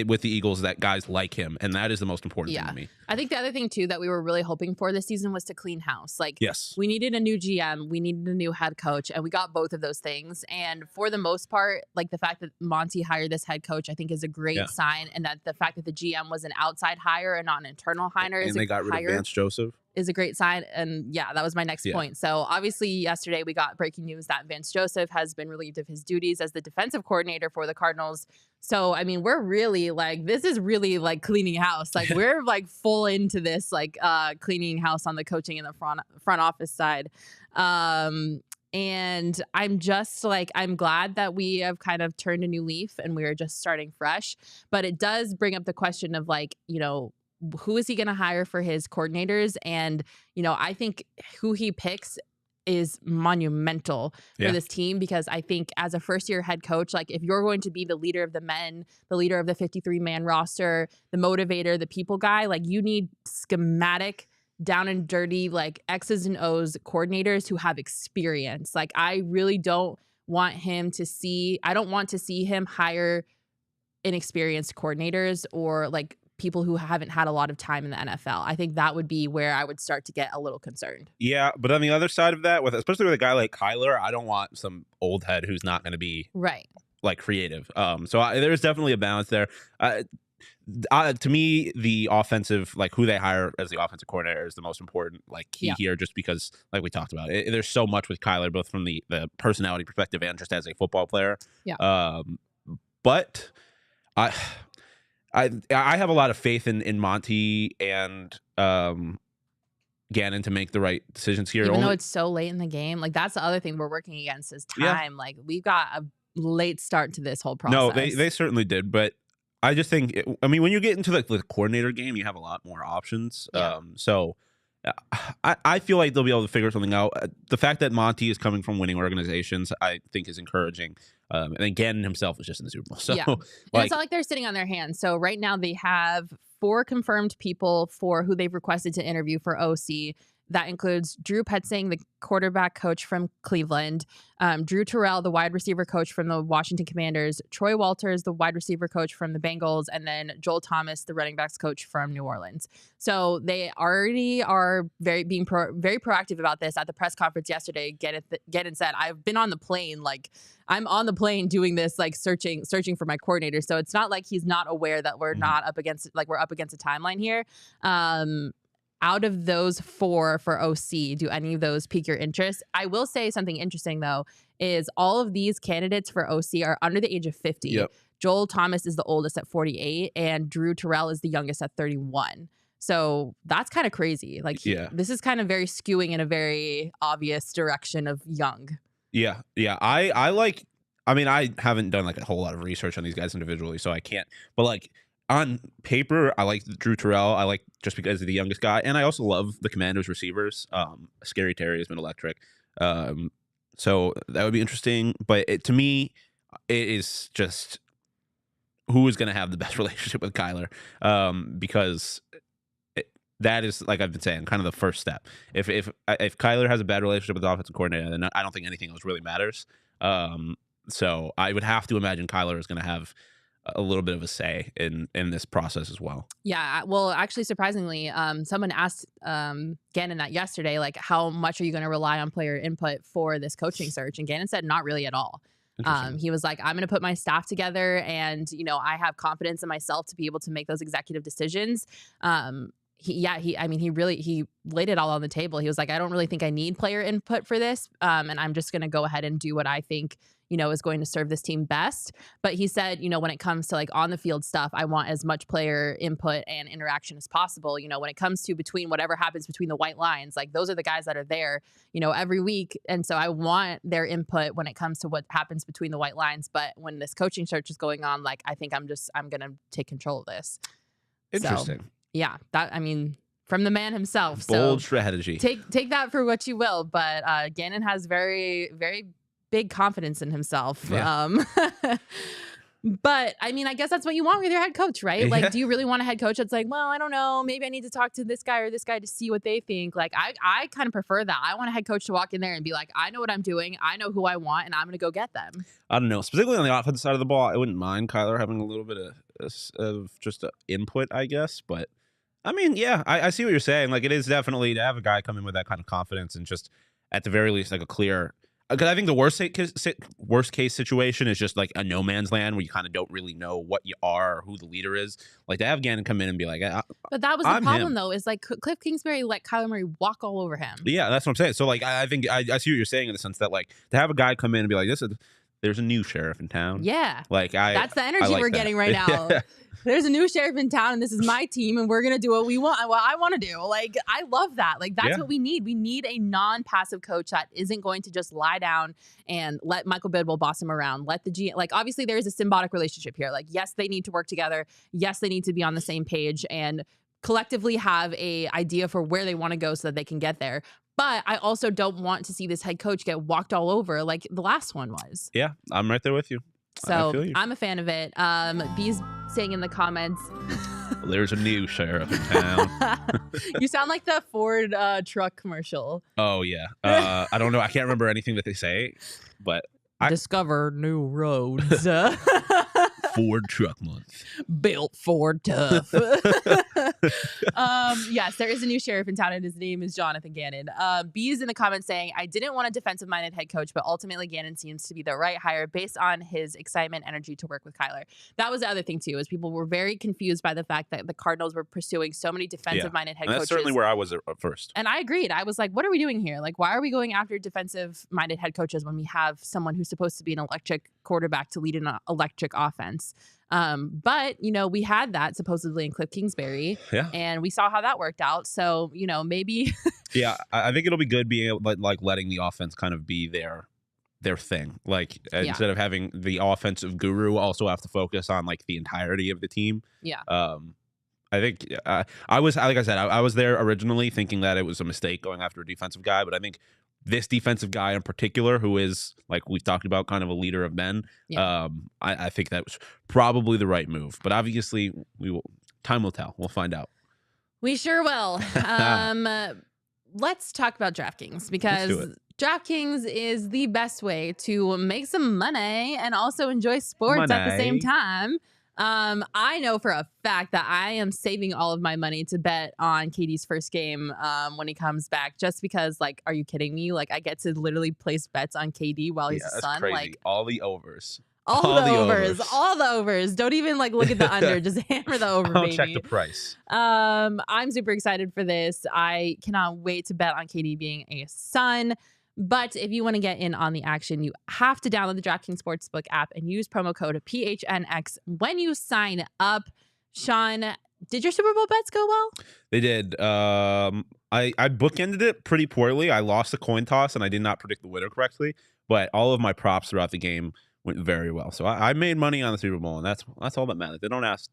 [SPEAKER 2] with the Eagles, that guys like him, and that is the most important thing to me.
[SPEAKER 1] I think the other thing too that we were really hoping for this season was to clean house. Like,
[SPEAKER 2] yes,
[SPEAKER 1] we needed a new GM, we needed a new head coach, and we got both of those things. And for the most part, like, the fact that Monty hired this head coach, I think, is a great sign, and that the fact that the GM was an outside hire and not an internal hire,
[SPEAKER 2] and they got rid of Vance Joseph,
[SPEAKER 1] is a great sign. And yeah, that was my next point. So obviously yesterday we got breaking news that Vance Joseph has been relieved of his duties as the defensive coordinator for the Cardinals. So, I mean, we're really like, this is really like cleaning house. Like, we're like full into this, like cleaning house on the coaching and the front office side. And I'm just like, I'm glad that we have kind of turned a new leaf and we are just starting fresh. But it does bring up the question of, like, you know, who is he going to hire for his coordinators? And, you know, I think who he picks is monumental for this team, because I think as a first-year head coach, like, if you're going to be the leader of the men, the leader of the 53-man roster, the motivator, the people guy, like, you need schematic, down and dirty, like, X's and O's coordinators who have experience. Like, I really don't want him to see, I don't want to see him hire inexperienced coordinators or like people who haven't had a lot of time in the NFL. I think that would be where I would start to get a little concerned.
[SPEAKER 2] Yeah, but on the other side of that, especially with a guy like Kyler, I don't want some old head who's not going to be like creative. So there's definitely a balance there. To me, the offensive, like who they hire as the offensive coordinator, is the most important key here, just because, like we talked about, there's so much with Kyler, both from the personality perspective and just as a football player.
[SPEAKER 1] Yeah.
[SPEAKER 2] But I have a lot of faith in Monty and Gannon to make the right decisions here.
[SPEAKER 1] Even though it's so late in the game, like that's the other thing we're working against is time. Yeah. Like we've got a late start to this whole process.
[SPEAKER 2] No, they certainly did, but I just think, I mean, when you get into the coordinator game, you have a lot more options. Yeah. So I feel like they'll be able to figure something out. The fact that Monty is coming from winning organizations, I think, is encouraging. And then Gannon himself is just in the Super Bowl. So,
[SPEAKER 1] yeah. It's not like they're sitting on their hands. So right now they have 4 confirmed people for who they've requested to interview for OC. That includes Drew Petzing, the quarterback coach from Cleveland, Drew Terrell, the wide receiver coach from the Washington Commanders, Troy Walters, the wide receiver coach from the Bengals, and then Joel Thomas, the running backs coach from New Orleans. So they already are very proactive about this. At the press conference yesterday, Gannon said, "I've been on the plane, I'm on the plane doing this, searching for my coordinator." So it's not like he's not aware that we're not up against, we're up against a timeline here. Out of those 4 for OC, do any of those pique your interest? I will say something interesting, though, is all of these candidates for OC are under the age of 50. Yep. Joel Thomas is the oldest at 48, and Drew Terrell is the youngest at 31. So that's kind of crazy. This is kind of very skewing in a very obvious direction of young. Yeah.
[SPEAKER 2] Yeah. I haven't done a whole lot of research on these guys individually, so I can't. But on paper, I like Drew Terrell. I like just because he's the youngest guy, and I also love the Commanders receivers. Scary Terry has been electric, so that would be interesting. But to me, it is just who is going to have the best relationship with Kyler, because that is, like I've been saying, kind of the first step. If Kyler has a bad relationship with the offensive coordinator, then I don't think anything else really matters. So I would have to imagine Kyler is going to have a little bit of a say in this process as well.
[SPEAKER 1] Yeah, well, actually, surprisingly, someone asked Gannon that yesterday, how much are you going to rely on player input for this coaching search? And Gannon said, not really at all. He was like, I'm going to put my staff together, and I have confidence in myself to be able to make those executive decisions. He laid it all on the table. He was like, I don't really think I need player input for this, and I'm just going to go ahead and do what I think is going to serve this team best. But he said, when it comes to on the field stuff, I want as much player input and interaction as possible. When it comes to between whatever happens between the white lines, those are the guys that are there, every week. And so I want their input when it comes to what happens between the white lines. But when this coaching search is going on, I think I'm going to take control of this.
[SPEAKER 2] Interesting.
[SPEAKER 1] So, yeah, from the man himself.
[SPEAKER 2] Bold strategy.
[SPEAKER 1] Take that for what you will. But Gannon has very, very big confidence in himself. Yeah. But I guess that's what you want with your head coach, right? Yeah. Do you really want a head coach that's well, I don't know, maybe I need to talk to this guy or this guy to see what they think? I kind of prefer that. I want a head coach to walk in there and be like, I know what I'm doing, I know who I want, and I'm going to go get them. I
[SPEAKER 2] don't know. Specifically on the offensive side of the ball, I wouldn't mind Kyler having a little bit of just input, I guess. But yeah, I see what you're saying. It is definitely to have a guy come in with that kind of confidence and just at the very least a clear. Because I think the worst case situation is just a no man's land where you kind of don't really know what you are or who the leader is. To have Gannon come in and be like,
[SPEAKER 1] but that was the problem though, is Cliff Kingsbury let Kyler Murray walk all over him.
[SPEAKER 2] Yeah, that's what I'm saying. So I think I see what you're saying in the sense that to have a guy come in and be like, there's a new sheriff in town.
[SPEAKER 1] Yeah, that's the energy we're getting right now. Yeah. There's a new sheriff in town, and this is my team, and we're going to do what we want, what I want to do. I love that. That's what we need. We need a non-passive coach that isn't going to just lie down and let Michael Bidwell boss him around. Let the GM, obviously there is a symbiotic relationship here. Yes, they need to work together. Yes, they need to be on the same page and collectively have a idea for where they want to go so that they can get there. But I also don't want to see this head coach get walked all over like the last one was.
[SPEAKER 2] Yeah, I'm right there with you.
[SPEAKER 1] So I'm a fan of it. B's saying in the comments,
[SPEAKER 2] there's a new sheriff in town.
[SPEAKER 1] You sound like the Ford truck commercial.
[SPEAKER 2] Oh, yeah. I don't know. I can't remember anything that they say, but
[SPEAKER 1] discover new roads.
[SPEAKER 2] Ford Truck Month.
[SPEAKER 1] Built Ford tough. Yes, there is a new sheriff in town, and his name is Jonathan Gannon. B is in the comments saying, I didn't want a defensive-minded head coach, but ultimately Gannon seems to be the right hire based on his excitement, energy to work with Kyler. That was the other thing, too, is people were very confused by the fact that the Cardinals were pursuing so many defensive-minded head coaches.
[SPEAKER 2] That's certainly where I was at first.
[SPEAKER 1] And I agreed. I was like, what are we doing here? Like, why are we going after defensive-minded head coaches when we have someone who's supposed to be an electric quarterback to lead an electric offense? But, you know, we had that supposedly in Cliff Kingsbury.
[SPEAKER 2] Yeah.
[SPEAKER 1] And we saw how that worked out. So, you know, maybe.
[SPEAKER 2] Yeah, I think it'll be good being able, like letting the offense kind of be their thing. Like instead of having the offensive guru also have to focus on like the entirety of the team.
[SPEAKER 1] Yeah.
[SPEAKER 2] I think I was, like I said, I was there originally thinking that it was a mistake going after a defensive guy, but I think this defensive guy in particular, who is, like we've talked about, kind of a leader of men, I think that was probably the right move. But obviously, time will tell. We'll find out.
[SPEAKER 1] We sure will. Let's talk about DraftKings, because DraftKings is the best way to make some money and also enjoy sports at the same time. I know for a fact that I am saving all of my money to bet on KD's first game when he comes back, just because, like, are you kidding me? Like, I get to literally place bets on KD while he's a son.
[SPEAKER 2] Crazy.
[SPEAKER 1] Like,
[SPEAKER 2] all the overs.
[SPEAKER 1] All the overs. Don't even like look at the under. Just hammer the over, baby.
[SPEAKER 2] Check the price.
[SPEAKER 1] I'm super excited for this. I cannot wait to bet on KD being a son. But if you want to get in on the action, you have to download the DraftKings Sportsbook app and use promo code PHNX when you sign up. Shawn, did your Super Bowl bets go well?
[SPEAKER 2] They did. I bookended it pretty poorly. I lost the coin toss and I did not predict the winner correctly. But all of my props throughout the game went very well. So I made money on the Super Bowl, and that's all that matters. They don't ask.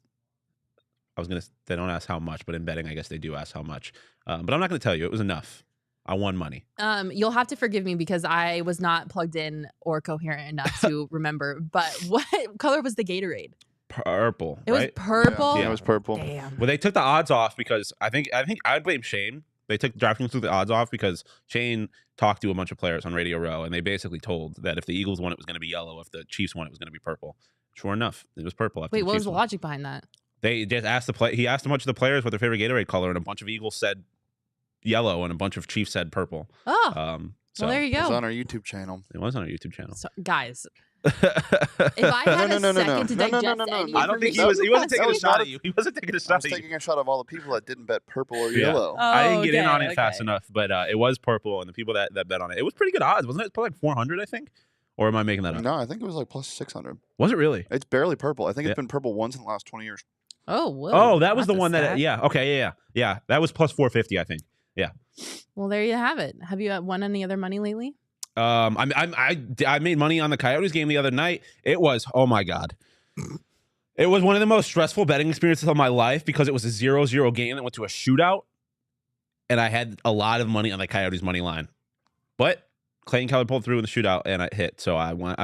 [SPEAKER 2] They don't ask how much, but in betting, I guess they do ask how much. But I'm not going to tell you. It was enough. I won money.
[SPEAKER 1] You'll have to forgive me because I was not plugged in or coherent enough to remember. But what color was the Gatorade?
[SPEAKER 2] Purple.
[SPEAKER 1] It was purple.
[SPEAKER 3] Yeah, it was purple.
[SPEAKER 1] Damn.
[SPEAKER 2] Well, they took the odds off because I think I'd blame Shane. They took DraftKings took the odds off because Shane talked to a bunch of players on Radio Row, and they basically told that if the Eagles won, it was going to be yellow. If the Chiefs won, it was going to be purple. Sure enough, it was purple.
[SPEAKER 1] Wait, what was the logic behind that?
[SPEAKER 2] They just asked he asked a bunch of the players what their favorite Gatorade color, and a bunch of Eagles said yellow, and a bunch of Chiefs said purple.
[SPEAKER 1] Oh,
[SPEAKER 2] so
[SPEAKER 1] well, there you go.
[SPEAKER 3] It was on our YouTube channel.
[SPEAKER 2] It was on our YouTube channel.
[SPEAKER 1] So, guys, if I had a second to digest any
[SPEAKER 2] I don't think he wasn't taking a shot at you. He wasn't taking a shot at you.
[SPEAKER 3] I was taking a shot of all the people that didn't bet purple or yellow.
[SPEAKER 2] I didn't get in on it fast enough, but it was purple, and the people that bet on it, it was pretty good odds, wasn't it? It's probably like 400, I think. Or am I making that up?
[SPEAKER 3] No, I think it was like plus 600.
[SPEAKER 2] Was it really?
[SPEAKER 3] It's barely purple. I think it's been purple once in the last 20 years.
[SPEAKER 1] Oh, whoa.
[SPEAKER 2] Oh, that was the one that. Yeah. Okay. Yeah. That was plus 450, I think. Yeah.
[SPEAKER 1] Well, there you have it. Have you won any other money lately?
[SPEAKER 2] I made money on the Coyotes game the other night. It was, oh my God. It was one of the most stressful betting experiences of my life because it was a 0-0 game that went to a shootout, and I had a lot of money on the Coyotes money line. But Clayton Keller pulled through in the shootout, and I hit. So I won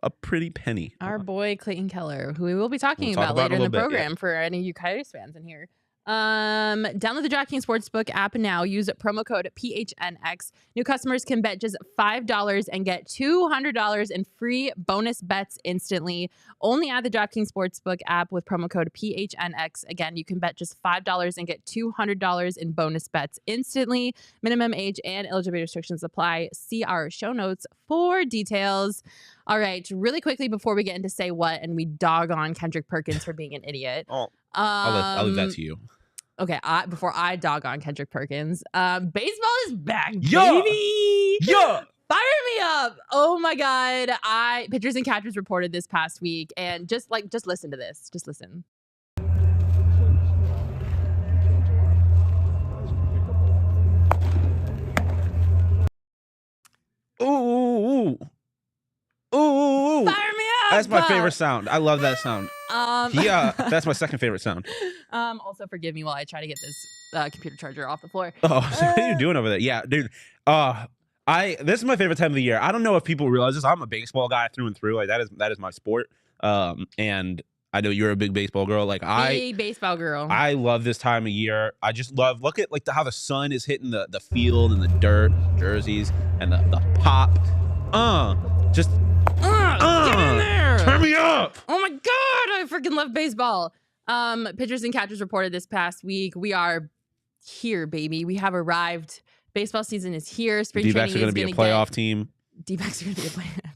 [SPEAKER 2] a pretty penny.
[SPEAKER 1] Our boy Clayton Keller, who we will be talking about later in the program for any of you Coyotes fans in here. Download the DraftKings Sportsbook app now. Use promo code PHNX. New customers can bet just $5 and get $200 in free bonus bets instantly. Only at the DraftKings Sportsbook app with promo code PHNX. Again, you can bet just $5 and get $200 in bonus bets instantly. Minimum age and eligibility restrictions apply. See our show notes for details. All right, really quickly before we get into Say What and we dog on Kendrick Perkins for being an idiot.
[SPEAKER 2] I'll leave that to you.
[SPEAKER 1] Okay, before I dog on Kendrick Perkins, baseball is back, baby!
[SPEAKER 2] Yeah!
[SPEAKER 1] Fire me up! Oh my God, pitchers and catchers reported this past week, and just listen to this. Just listen.
[SPEAKER 2] Ooh.
[SPEAKER 1] Fire me up!
[SPEAKER 2] That's my favorite sound. I love that sound. Yeah, that's my second favorite sound.
[SPEAKER 1] Also forgive me while I try to get this computer charger off the floor.
[SPEAKER 2] Oh, so what are you doing over there? Yeah, dude. This is my favorite time of the year. I don't know if people realize this. I'm a baseball guy through and through. Like that is my sport. And I know you're a big baseball girl. Like
[SPEAKER 1] big baseball girl.
[SPEAKER 2] I love this time of year. I just look at like how the sun is hitting the field and the dirt, jerseys, and the pop. Get in there. Turn me up.
[SPEAKER 1] Oh my God, I freaking love baseball. Pitchers and catchers reported this past week. We are here, baby. We have arrived. Baseball season is here. Spring
[SPEAKER 2] D-backs
[SPEAKER 1] training
[SPEAKER 2] are going to be a playoff team.
[SPEAKER 1] D-backs are going to be a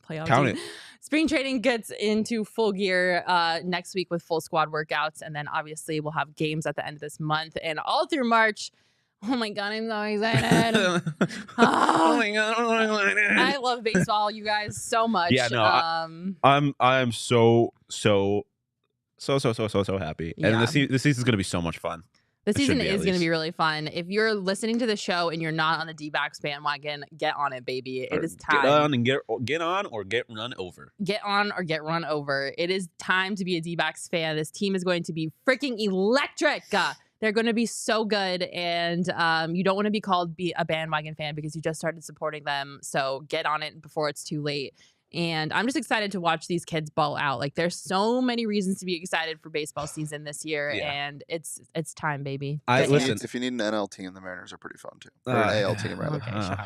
[SPEAKER 1] playoff
[SPEAKER 2] Count
[SPEAKER 1] team.
[SPEAKER 2] it.
[SPEAKER 1] Spring training gets into full gear next week with full squad workouts. And then obviously we'll have games at the end of this month and all through March. Oh my God, I'm so excited.
[SPEAKER 2] Oh my God, I'm so excited.
[SPEAKER 1] I love baseball, you guys, so much.
[SPEAKER 2] Yeah, no, I'm so happy.
[SPEAKER 1] Yeah.
[SPEAKER 2] And the season's going to be so much fun.
[SPEAKER 1] The season
[SPEAKER 2] be,
[SPEAKER 1] is going to be really fun. If you're listening to the show and you're not on the D-backs bandwagon, get on it, baby. It is time.
[SPEAKER 2] Get on and get on or get run over.
[SPEAKER 1] Get on or get run over. It is time to be a D-backs fan. This team is going to be freaking electric. They're going to be so good, and you don't want to be called a bandwagon fan because you just started supporting them. So get on it before it's too late. And I'm just excited to watch these kids ball out. Like, there's so many reasons to be excited for baseball season this year, and it's time, baby.
[SPEAKER 2] Listen,
[SPEAKER 3] if you need an NL team, the Mariners are pretty fun too. Or an AL team, rather.
[SPEAKER 1] Okay, shut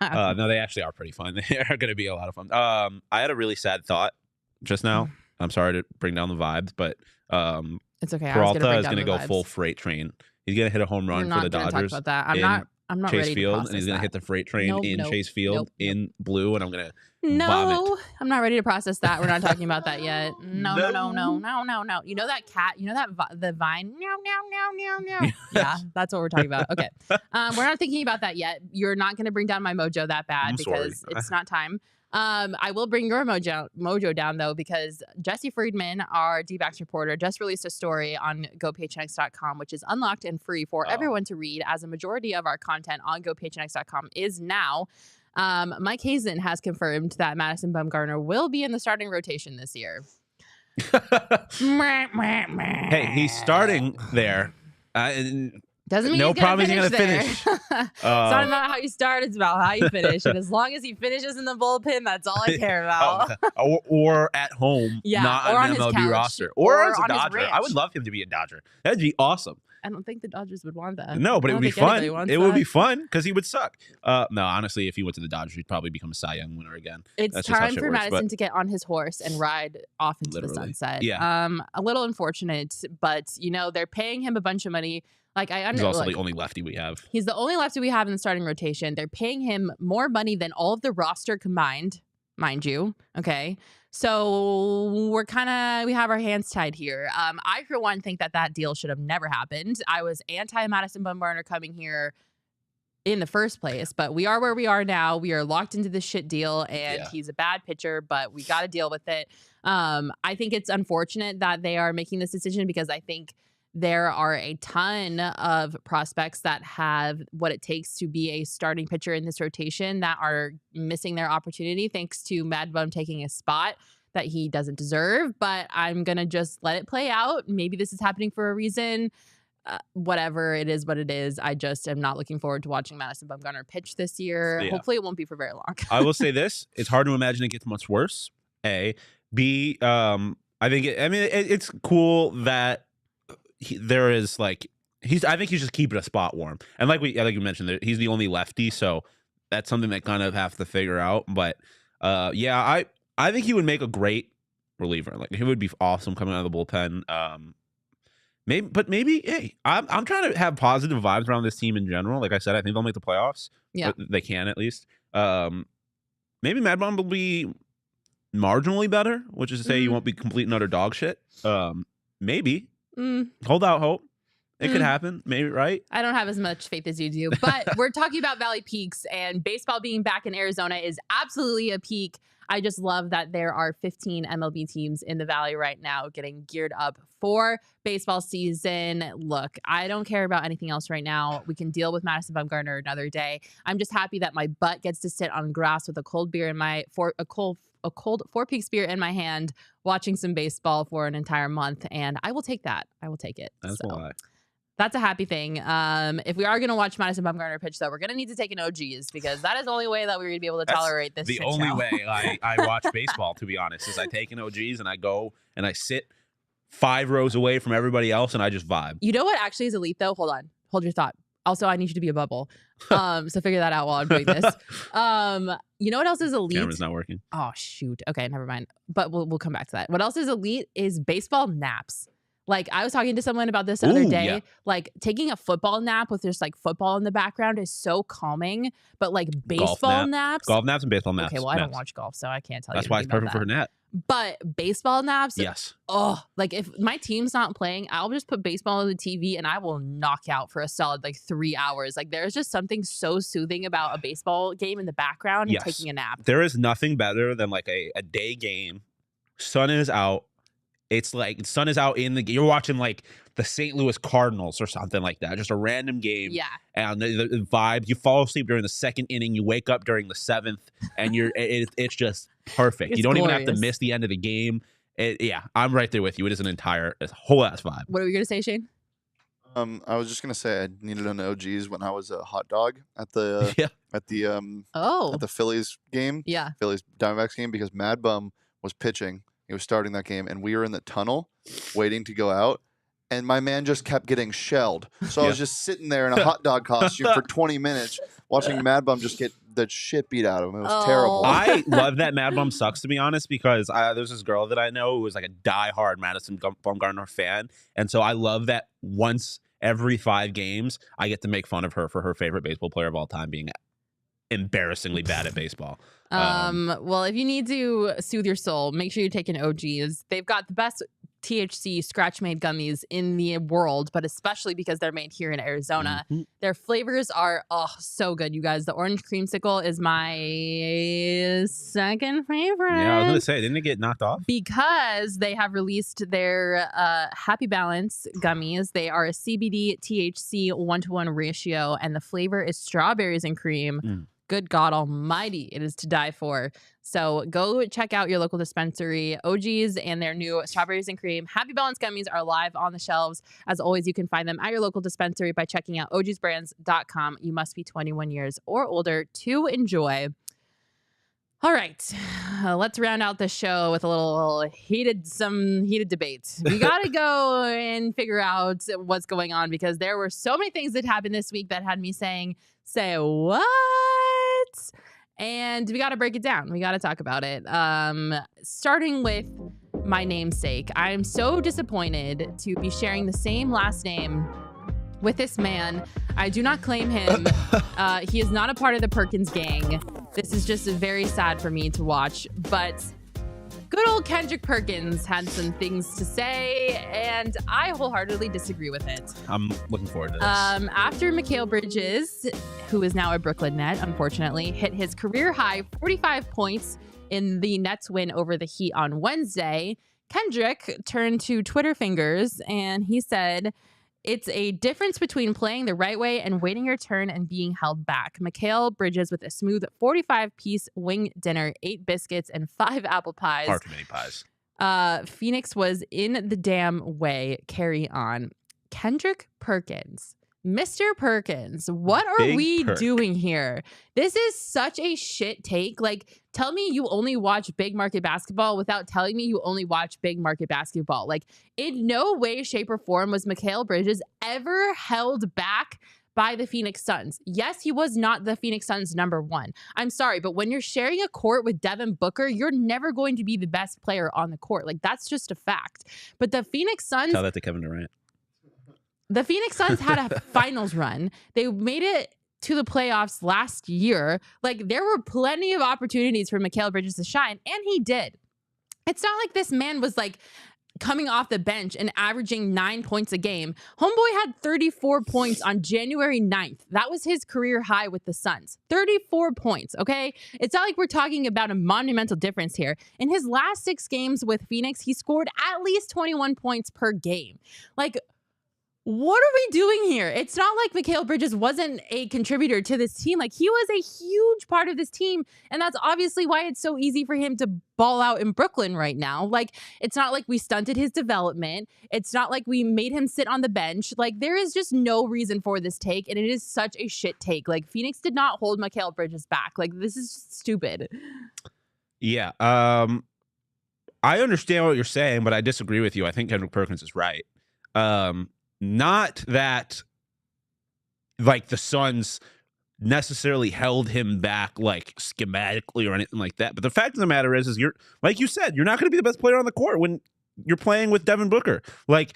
[SPEAKER 1] up.
[SPEAKER 2] No, they actually are pretty fun. They are going to be a lot of fun. I had a really sad thought just now. I'm sorry to bring down the vibes, but
[SPEAKER 1] it's okay.
[SPEAKER 2] Peralta is going to go full freight train. He's going to hit a home run for the Dodgers.
[SPEAKER 1] Talk about that. I'm not
[SPEAKER 2] Chase
[SPEAKER 1] ready
[SPEAKER 2] Field,
[SPEAKER 1] to
[SPEAKER 2] and he's going to hit the freight train in Chase Field
[SPEAKER 1] nope.
[SPEAKER 2] in blue, and I'm going to
[SPEAKER 1] No,
[SPEAKER 2] vomit.
[SPEAKER 1] I'm not ready to process that. We're not talking about that yet. No. You know that cat? You know that the vine? Meow. Yeah, that's what we're talking about. Okay. We're not thinking about that yet. You're not going to bring down my mojo that bad because it's not time. I will bring your mojo down though, because Jesse Friedman, our D-backs reporter, just released a story on GoPHNX.com, which is unlocked and free for everyone to read, as a majority of our content on GoPHNX.com is now. Mike Hazen has confirmed that Madison Bumgarner will be in the starting rotation this year.
[SPEAKER 2] Hey, he's starting there.
[SPEAKER 1] Doesn't mean
[SPEAKER 2] no
[SPEAKER 1] he's
[SPEAKER 2] problem. He's
[SPEAKER 1] gonna
[SPEAKER 2] finish.
[SPEAKER 1] It's not about how you start; it's about how you finish. And as long as he finishes in the bullpen, that's all I care about.
[SPEAKER 2] Or at home, not on the MLB roster, or as a Dodger. I would love him to be a Dodger. That'd be awesome.
[SPEAKER 1] I don't think the Dodgers would want that.
[SPEAKER 2] No, but it would be fun. It would be fun because he would suck. No, honestly, if he went to the Dodgers, he'd probably become a Cy Young winner again.
[SPEAKER 1] It's time for Madison to get on his horse and ride off into the sunset.
[SPEAKER 2] Yeah.
[SPEAKER 1] A little unfortunate, but they're paying him a bunch of money. Like he's
[SPEAKER 2] also the only lefty we have. He's
[SPEAKER 1] the only lefty we have in the starting rotation. They're paying him more money than all of the roster combined, mind you. Okay. So we have our hands tied here. I, for one, think that deal should have never happened. I was anti-Madison Bumgarner coming here in the first place, but we are where we are now. We are locked into this shit deal, and he's a bad pitcher, but we got to deal with it. I think it's unfortunate that they are making this decision because I think there are a ton of prospects that have what it takes to be a starting pitcher in this rotation that are missing their opportunity thanks to Mad Bum taking a spot that he doesn't deserve. But I'm going to just let it play out. Maybe this is happening for a reason. Whatever, it is what it is. I just am not looking forward to watching Madison Bumgarner pitch this year. Yeah. Hopefully it won't be for very long.
[SPEAKER 2] I will say this. It's hard to imagine it gets much worse. A. B. I think it's cool that there is I think he's just keeping a spot warm, and like you mentioned, he's the only lefty, so that's something that kind of have to figure out. But I think he would make a great reliever. Like, he would be awesome coming out of the bullpen. Maybe hey, I'm trying to have positive vibes around this team in general. Like I said, I think they'll make the playoffs.
[SPEAKER 1] Yeah,
[SPEAKER 2] they can at least. Maybe Mad Bum will be marginally better, which is to say you won't be complete and utter dog shit. Maybe. Hold out hope. It could happen, maybe, right?
[SPEAKER 1] I don't have as much faith as you do, but we're talking about Valley Peaks, and baseball being back in Arizona is absolutely a peak. I just love that there are 15 MLB teams in the Valley right now getting geared up for baseball season. Look, I don't care about anything else right now. We can deal with Madison Bumgarner another day. I'm just happy that my butt gets to sit on grass with a cold beer in a cold Four Peaks beer in my hand, watching some baseball for an entire month, and I will take that. I will take it.
[SPEAKER 2] That's why.
[SPEAKER 1] That's a happy thing. If we are going to watch Madison Bumgarner pitch, though, we're going to need to take an OGs, because that is the only way that we're going to be able to tolerate this.
[SPEAKER 2] The only way I watch baseball, to be honest, is I take an OGs and I go and I sit 5 rows away from everybody else and I just vibe.
[SPEAKER 1] You know what actually is elite, though? Hold on. Hold your thought. Also, I need you to be a bubble. So figure that out while I'm doing this. You know what else is elite?
[SPEAKER 2] Camera's not working.
[SPEAKER 1] Oh shoot. Okay, never mind. But we'll come back to that. What else is elite is baseball naps. Like I was talking to someone about this the other day.
[SPEAKER 2] Yeah.
[SPEAKER 1] Like taking a football nap with just like football in the background is so calming. But like baseball naps,
[SPEAKER 2] golf naps and baseball naps.
[SPEAKER 1] Okay, well I don't watch golf, so I can't tell you.
[SPEAKER 2] That's why it's perfect for a nap.
[SPEAKER 1] But baseball naps,
[SPEAKER 2] yes.
[SPEAKER 1] Oh, like if my team's not playing, I'll just put baseball on the TV and I will knock out for a solid like 3 hours. Like there's just something so soothing about a baseball game in the background and taking a nap.
[SPEAKER 2] There is nothing better than like a day game. Sun is out. It's like sun is out in the you're watching like the St. Louis Cardinals or something like that. Just a random game.
[SPEAKER 1] Yeah.
[SPEAKER 2] And the vibe, you fall asleep during the second inning, you wake up during the seventh, and it's just perfect. You don't even have to miss the end of the game. Yeah, I'm right there with you. It is a whole ass vibe.
[SPEAKER 1] What are we gonna say, Shane?
[SPEAKER 3] I was just gonna say I needed an OGs when I was a hot dog at the at the Phillies game.
[SPEAKER 1] Yeah.
[SPEAKER 3] Phillies Diamondbacks game because Mad Bum was pitching. He was starting that game, and we were in the tunnel waiting to go out. And my man just kept getting shelled. So I was just sitting there in a hot dog costume for 20 minutes watching Mad Bum just get the shit beat out of him. It was terrible.
[SPEAKER 2] I love that Mad Bum sucks, to be honest, because there's this girl that I know who is like a diehard Madison Bumgarner fan. And so I love that once every 5 games, I get to make fun of her for her favorite baseball player of all time being embarrassingly bad at baseball.
[SPEAKER 1] Well, if you need to soothe your soul, make sure you take an OGs. They've got the best THC scratch-made gummies in the world, but especially because they're made here in Arizona. Their flavors are so good, you guys. The orange creamsicle is my second favorite.
[SPEAKER 2] Yeah, I was gonna say, didn't it get knocked off?
[SPEAKER 1] Because they have released their Happy Balance gummies. They are a CBD THC 1-to-1 ratio, and the flavor is strawberries and cream. Good God almighty, it is to die for. So go check out your local dispensary. OGs and their new strawberries and cream Happy Balance gummies are live on the shelves. As always, you can find them at your local dispensary by checking out ogsbrands.com. You must be 21 years or older to enjoy. All right, let's round out the show with a little heated debate. We got to go and figure out what's going on because there were so many things that happened this week that had me saying, say what? And we got to break it down. We got to talk about it. Starting with my namesake. I'm so disappointed to be sharing the same last name with this man. I do not claim him. He is not a part of the Perkins gang. This is just very sad for me to watch. But good old Kendrick Perkins had some things to say, and I wholeheartedly disagree with it.
[SPEAKER 2] I'm looking forward to this.
[SPEAKER 1] After Mikal Bridges, who is now a Brooklyn Net, unfortunately, hit his career high 45 points in the Nets win over the Heat on Wednesday, Kendrick turned to Twitter fingers and he said, "It's a difference between playing the right way and waiting your turn and being held back. Mikal Bridges with a smooth 45-piece wing dinner, 8 biscuits, and 5 apple pies.
[SPEAKER 2] Far too many pies.
[SPEAKER 1] Phoenix was in the damn way. Carry on." Kendrick Perkins. Mr. Perkins, what are we doing here? This is such a shit take. Like, tell me you only watch big market basketball without telling me you only watch big market basketball. Like, in no way, shape, or form was Mikal Bridges ever held back by the Phoenix Suns. Yes, he was not the Phoenix Suns #1. I'm sorry, but when you're sharing a court with Devin Booker, you're never going to be the best player on the court. Like, that's just a fact. But the Phoenix Suns...
[SPEAKER 2] Tell that to Kevin Durant.
[SPEAKER 1] The Phoenix Suns had a finals run. They made it to the playoffs last year. Like, there were plenty of opportunities for Mikal Bridges to shine, and he did. It's not like this man was like coming off the bench and averaging 9 points a game. Homeboy had 34 points on January 9th. That was his career high with the Suns. 34 points, okay? It's not like we're talking about a monumental difference here. In his last 6 games with Phoenix, he scored at least 21 points per game. Like, what are we doing here? It's not like Mikal Bridges wasn't a contributor to this team. Like, he was a huge part of this team. And that's obviously why it's so easy for him to ball out in Brooklyn right now. Like, it's not like we stunted his development. It's not like we made him sit on the bench. Like, there is just no reason for this take. And it is such a shit take. Like, Phoenix did not hold Mikal Bridges back. Like, this is just stupid.
[SPEAKER 2] Yeah. I understand what you're saying, but I disagree with you. I think Kendrick Perkins is right. Not that like the Suns necessarily held him back like schematically or anything like that. But the fact of the matter is you're, like you said, you're not going to be the best player on the court when you're playing with Devin Booker. Like,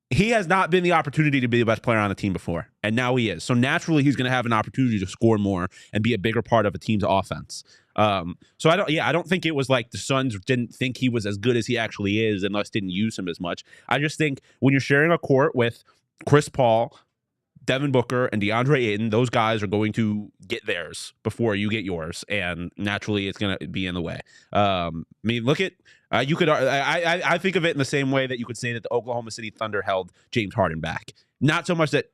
[SPEAKER 2] he has not been the opportunity to be the best player on the team before, and now he is. So naturally, he's going to have an opportunity to score more and be a bigger part of a team's offense. So I don't think it was like the Suns didn't think he was as good as he actually is and thus didn't use him as much. I just think when you're sharing a court with Chris Paul, Devin Booker, and DeAndre Ayton, those guys are going to get theirs before you get yours, and naturally, it's going to be in the way. I mean, look at you could. I think of it in the same way that you could say that the Oklahoma City Thunder held James Harden back. Not so much that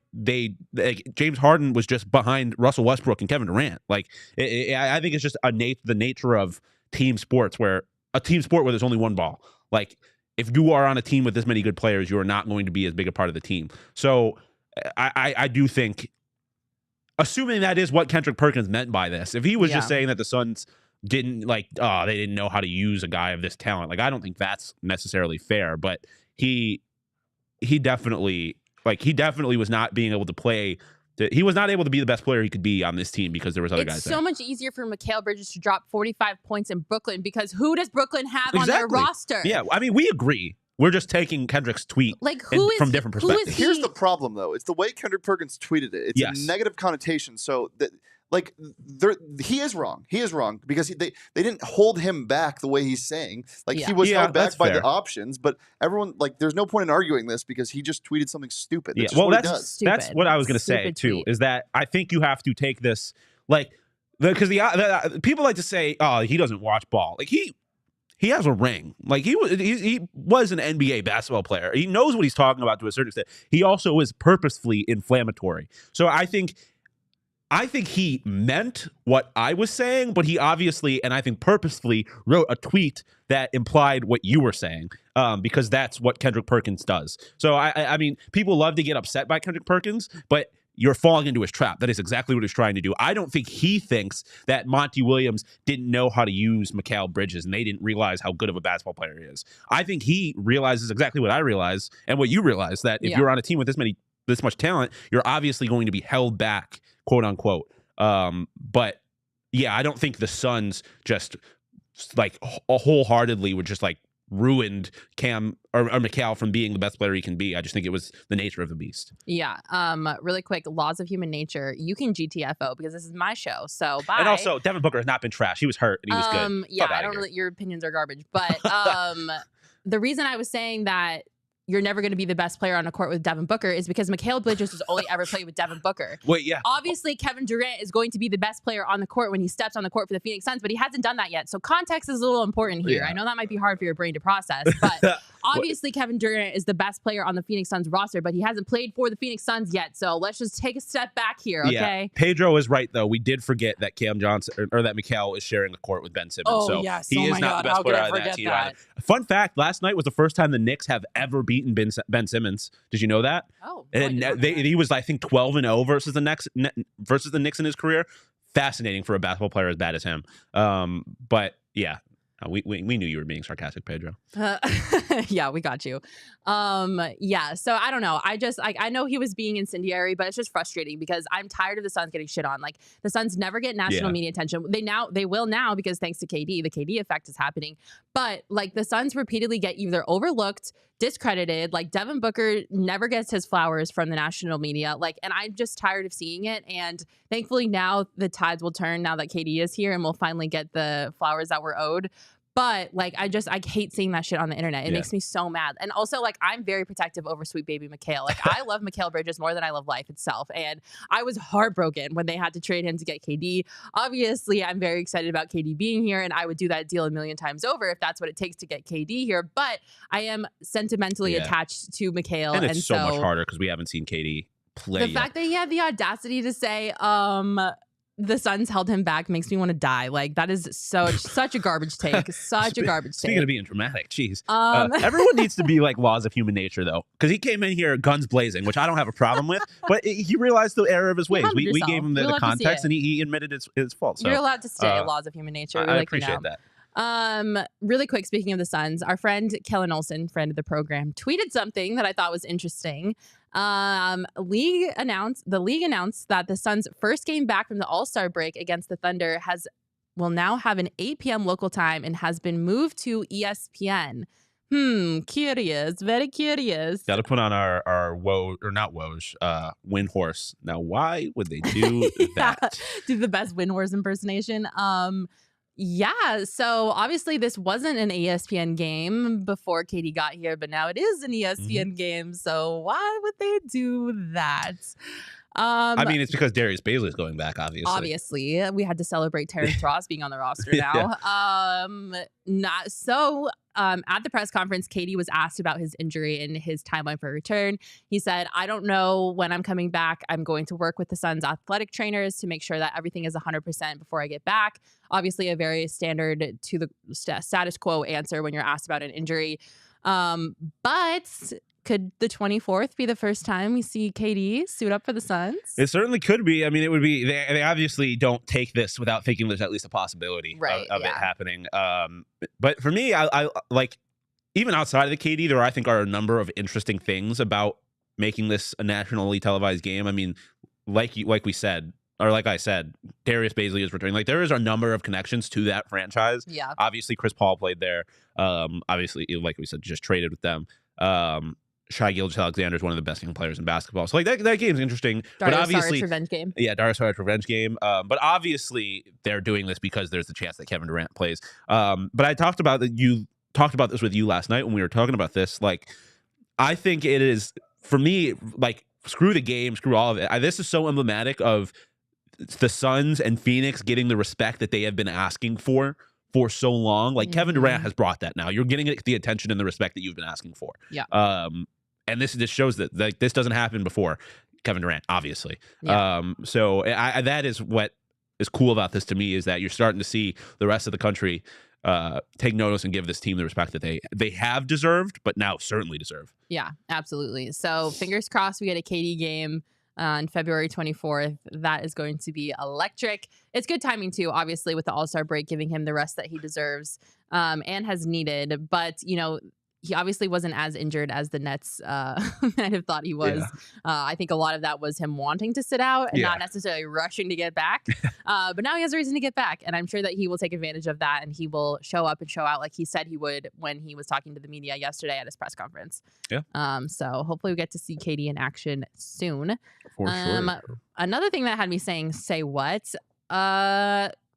[SPEAKER 2] James Harden was just behind Russell Westbrook and Kevin Durant. Like, I think it's just the nature of team sports, where a team sport where there's only one ball. Like, if you are on a team with this many good players, you are not going to be as big a part of the team. So I do think, assuming that is what Kendrick Perkins meant by this, if he was just saying that the Suns didn't they didn't know how to use a guy of this talent, like, I don't think that's necessarily fair. But he definitely was not being able to play. He was not able to be the best player he could be on this team because there was other guys there.
[SPEAKER 1] It's so much easier for Mikal Bridges to drop 45 points in Brooklyn, because who does Brooklyn have on their roster?
[SPEAKER 2] Yeah, I mean, we agree. We're just taking Kendrick's tweet from different perspectives.
[SPEAKER 3] Here's the problem, though. It's the way Kendrick Perkins tweeted it. It's a negative connotation. So that, like, he is wrong. He is wrong because they didn't hold him back the way he's saying. Like, he was held back by the options. But everyone, like, there's no point in arguing this because he just tweeted something stupid. That's what he does.
[SPEAKER 2] That's what I was going to say, too, is that I think you have to take this, like, because the people like to say, oh, he doesn't watch ball. Like, he has a ring. Like, he was an NBA basketball player. He knows what he's talking about to a certain extent. He also is purposefully inflammatory. So I think he meant what I was saying, but he obviously, and I think purposefully, wrote a tweet that implied what you were saying, because that's what Kendrick Perkins does. So I mean, people love to get upset by Kendrick Perkins, but you're falling into his trap. That is exactly what he's trying to do. I don't think he thinks that Monty Williams didn't know how to use Mikal Bridges and they didn't realize how good of a basketball player he is. I think he realizes exactly what I realize and what you realize, that if you're on a team with this much talent, you're obviously going to be held back, quote unquote. But yeah, I don't think the Suns just like wholeheartedly would just like ruined Cam or Mikal from being the best player he can be. I just think it was the nature of the beast.
[SPEAKER 1] Yeah. Really quick, laws of human nature. You can GTFO because this is my show. So bye.
[SPEAKER 2] And also, Devin Booker has not been trash. He was hurt and he was good.
[SPEAKER 1] Yeah, I don't really. Your opinions are garbage. But the reason I was saying that you're never going to be the best player on a court with Devin Booker is because Mikal Bridges has only ever played with Devin Booker.
[SPEAKER 2] Wait, yeah.
[SPEAKER 1] Obviously, Kevin Durant is going to be the best player on the court when he steps on the court for the Phoenix Suns, but he hasn't done that yet. So context is a little important here. I know that might be hard for your brain to process, but obviously Kevin Durant is the best player on the Phoenix Suns roster, but he hasn't played for the Phoenix Suns yet. So let's just take a step back here, okay?
[SPEAKER 2] Yeah. Pedro is right, though. We did forget that Cam Johnson or that Mikal is sharing a court with Ben Simmons.
[SPEAKER 1] Oh,
[SPEAKER 2] so
[SPEAKER 1] yes.
[SPEAKER 2] he is not the best player on that team either. Fun fact, last night was the first time the Knicks have ever beaten Ben Simmons. Did you know that?
[SPEAKER 1] Oh,
[SPEAKER 2] and he was, I think, 12-0 versus the Knicks in his career. Fascinating for a basketball player as bad as him. But yeah, we knew you were being sarcastic, Pedro.
[SPEAKER 1] Yeah, we got you. Yeah, so I don't know. I know he was being incendiary, but it's just frustrating because I'm tired of the Suns getting shit on. Like, the Suns never get national media attention. They will now because thanks to KD, the KD effect is happening. But like, the Suns repeatedly get either overlooked, discredited. Like, Devin Booker never gets his flowers from the national media. Like, and I'm just tired of seeing it. And thankfully now the tides will turn now that KD is here and we'll finally get the flowers that we're owed. But like, I hate seeing that shit on the internet. It makes me so mad. And also, like, I'm very protective over sweet baby Mikal. Like, I love Mikal Bridges more than I love life itself. And I was heartbroken when they had to trade him to get KD. Obviously, I'm very excited about KD being here, and I would do that deal a million times over if that's what it takes to get KD here. But I am sentimentally attached to Mikal.
[SPEAKER 2] And it's so much harder because we haven't seen KD play
[SPEAKER 1] The fact that he had the audacity to say, the Suns held him back makes me want to die. Like, that is such a garbage take. Such a garbage take.
[SPEAKER 2] Speaking of being dramatic, jeez. Everyone needs to be like laws of human nature, though. Because he came in here guns blazing, which I don't have a problem with. But he realized the error of his ways. We gave him the context, and he admitted it's fault. So,
[SPEAKER 1] you're allowed to say laws of human nature.
[SPEAKER 2] I appreciate that.
[SPEAKER 1] Really quick, speaking of the Suns, our friend Kellen Olson, friend of the program, tweeted something that I thought was interesting. The league announced that the Suns' first game back from the All-Star break against the Thunder will now have an 8 p.m. local time and has been moved to ESPN. Curious, very curious.
[SPEAKER 2] Got to put on our win horse. Now, why would they do that?
[SPEAKER 1] Do the best win horse impersonation. Yeah, so obviously this wasn't an ESPN game before Katie got here, but now it is an ESPN game. So why would they do that?
[SPEAKER 2] I mean, it's because Darius Bazley is going back, obviously.
[SPEAKER 1] Obviously, we had to celebrate Terrence Ross being on the roster now. At the press conference, Katie was asked about his injury and his timeline for return. He said, "I don't know when I'm coming back. I'm going to work with the Suns' athletic trainers to make sure that everything is 100% before I get back." Obviously, a very standard to the status quo answer when you're asked about an injury. But could the 24th be the first time we see KD suit up for the Suns?
[SPEAKER 2] It certainly could be. I mean, it would be. They obviously don't take this without thinking there's at least a possibility of it happening. But for me, I like, even outside of the KD, there I think are a number of interesting things about making this a nationally televised game. I mean, like I said, Darius Bazley is returning. Like, there is a number of connections to that franchise.
[SPEAKER 1] Yeah.
[SPEAKER 2] Obviously, Chris Paul played there. Obviously, like we said, just traded with them. Shai Gilgeous-Alexander is one of the best young players in basketball. So, like, that game's interesting.
[SPEAKER 1] Darius
[SPEAKER 2] but obviously,
[SPEAKER 1] revenge game.
[SPEAKER 2] Yeah, Darius Saric revenge game. But obviously, they're doing this because there's the chance that Kevin Durant plays. But I talked about that. You talked about this with you last night when we were talking about this. Like, I think it is, for me, like, screw the game, screw all of it. This is so emblematic of the Suns and Phoenix getting the respect that they have been asking for so long. Like, Kevin Durant has brought that now. You're getting the attention and the respect that you've been asking for.
[SPEAKER 1] Yeah.
[SPEAKER 2] And this just shows that, like, this doesn't happen before Kevin Durant, obviously.
[SPEAKER 1] Yeah.
[SPEAKER 2] So that is what is cool about this to me, is that you're starting to see the rest of the country take notice and give this team the respect that they have deserved, but now certainly deserve.
[SPEAKER 1] Yeah, absolutely. So fingers crossed we get a KD game on February 24th. That is going to be electric. It's good timing too, obviously, with the All-Star break, giving him the rest that he deserves and has needed. But, you know, he obviously wasn't as injured as the Nets might have thought he was. Yeah. I think a lot of that was him wanting to sit out and not necessarily rushing to get back. But now he has a reason to get back. And I'm sure that he will take advantage of that, and he will show up and show out like he said he would when he was talking to the media yesterday at his press conference. Yeah. So hopefully we get to see KD in action soon.
[SPEAKER 2] For sure.
[SPEAKER 1] Another thing that had me saying, say what?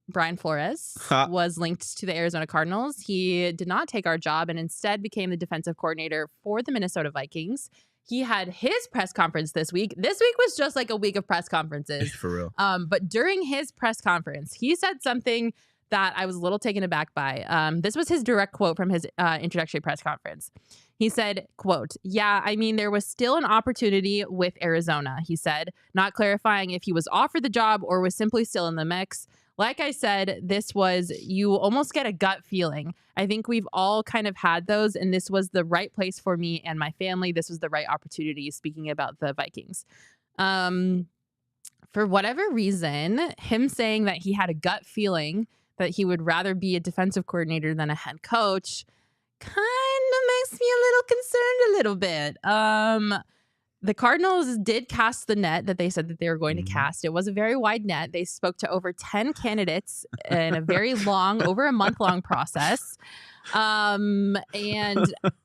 [SPEAKER 1] Brian Flores was linked to the Arizona Cardinals. He did not take our job and instead became the defensive coordinator for the Minnesota Vikings. He had his press conference this week. This week was just like a week of press conferences.
[SPEAKER 2] For real.
[SPEAKER 1] But during his press conference, he said something that I was a little taken aback by. This was his direct quote from his introductory press conference. He said, quote, "Yeah, I mean, there was still an opportunity with Arizona," he said, not clarifying if he was offered the job or was simply still in the mix. Like I said, this was, you almost get a gut feeling. I think we've all kind of had those, and this was the right place for me and my family. This was the right opportunity, speaking about the Vikings. For whatever reason, him saying that he had a gut feeling that he would rather be a defensive coordinator than a head coach kind of makes me a little concerned a little bit. The Cardinals did cast the net that they said that they were going to cast. It was a very wide net. They spoke to over 10 candidates in a very long, over a month-long process. And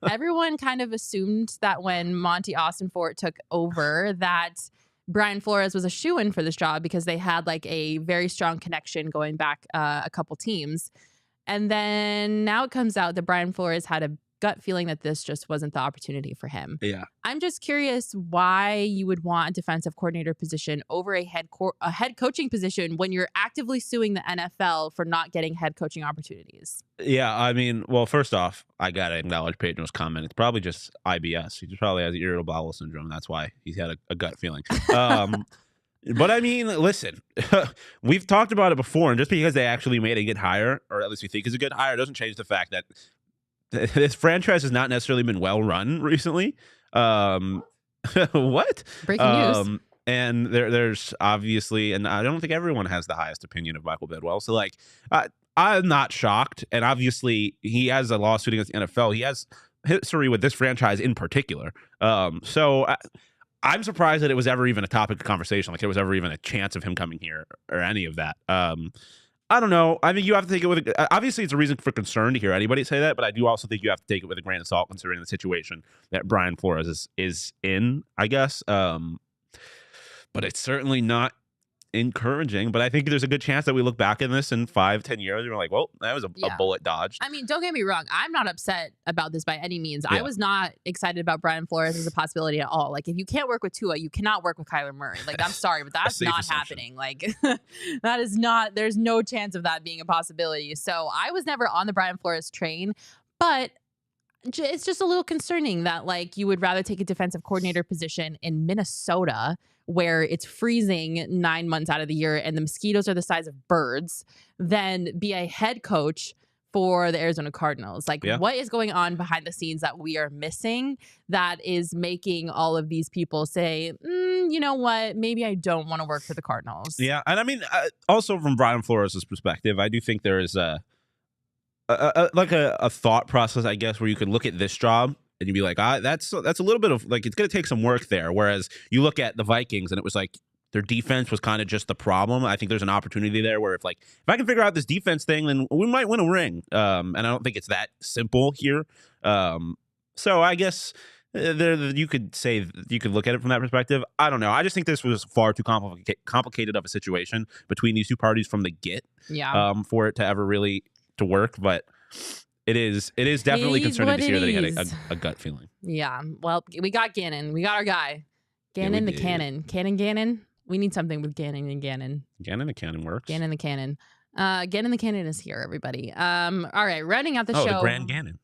[SPEAKER 1] everyone kind of assumed that when Monty Austinfort took over that Brian Flores was a shoo-in for this job because they had like a very strong connection going back a couple teams. And then now it comes out that Brian Flores had a gut feeling that this just wasn't the opportunity for him.
[SPEAKER 2] Yeah.
[SPEAKER 1] I'm just curious why you would want a defensive coordinator position over a head coaching position when you're actively suing the NFL for not getting head coaching opportunities.
[SPEAKER 2] Yeah, I mean, well, first off, I got to acknowledge Pedro's comment. It's probably just IBS. He just probably has irritable bowel syndrome. That's why he's had a gut feeling. But I mean, listen, we've talked about it before, and just because they actually made a good hire, or at least we think is a good hire, doesn't change the fact that this franchise has not necessarily been well run recently. What?
[SPEAKER 1] Breaking news.
[SPEAKER 2] And there's obviously, and I don't think everyone has the highest opinion of Michael Bidwell. So, like, I'm not shocked. And obviously, he has a lawsuit against the NFL. He has history with this franchise in particular. So I'm surprised that it was ever even a topic of conversation. Like there was ever even a chance of him coming here or any of that. I don't know. I mean, you have to take it with obviously it's a reason for concern to hear anybody say that, but I do also think you have to take it with a grain of salt considering the situation that Brian Flores is in, I guess. But it's certainly not encouraging. But I think there's a good chance that we look back in this in 5-10 years and we're like, well, that was a bullet dodged.
[SPEAKER 1] I mean, don't get me wrong. I'm not upset about this by any means.
[SPEAKER 2] Yeah.
[SPEAKER 1] I was not excited about Brian Flores as a possibility at all. Like, if you can't work with Tua, you cannot work with Kyler Murray. Like, I'm sorry, but that's not happening. Like, that is not, there's no chance of that being a possibility. So I was never on the Brian Flores train, but it's just a little concerning that, like, you would rather take a defensive coordinator position in Minnesota where it's freezing 9 months out of the year and the mosquitoes are the size of birds than be a head coach for the Arizona Cardinals. Like, what is going on behind the scenes that we are missing that is making all of these people say, you know what, maybe I don't want to work for the Cardinals.
[SPEAKER 2] Yeah. And I mean, also from Brian Flores' perspective, I do think there is a thought process, I guess, where you could look at this job and you'd be like, that's a little bit of like, it's going to take some work there. Whereas you look at the Vikings and it was like their defense was kind of just the problem. I think there's an opportunity there where if I can figure out this defense thing, then we might win a ring. And I don't think it's that simple here. So I guess you could look at it from that perspective. I don't know. I just think this was far too complicated of a situation between these two parties from the get.
[SPEAKER 1] Yeah.
[SPEAKER 2] For it to ever really to work, but it is definitely concerning to hear that he had a gut feeling.
[SPEAKER 1] Yeah. Well, we got Gannon. We got our guy. Gannon the Cannon. Gannon. We need something with Gannon and Gannon.
[SPEAKER 2] Gannon the Cannon works.
[SPEAKER 1] Gannon the Cannon. Gannon the Cannon is here, everybody. All right, rounding out the show.
[SPEAKER 2] The Grand Gannon.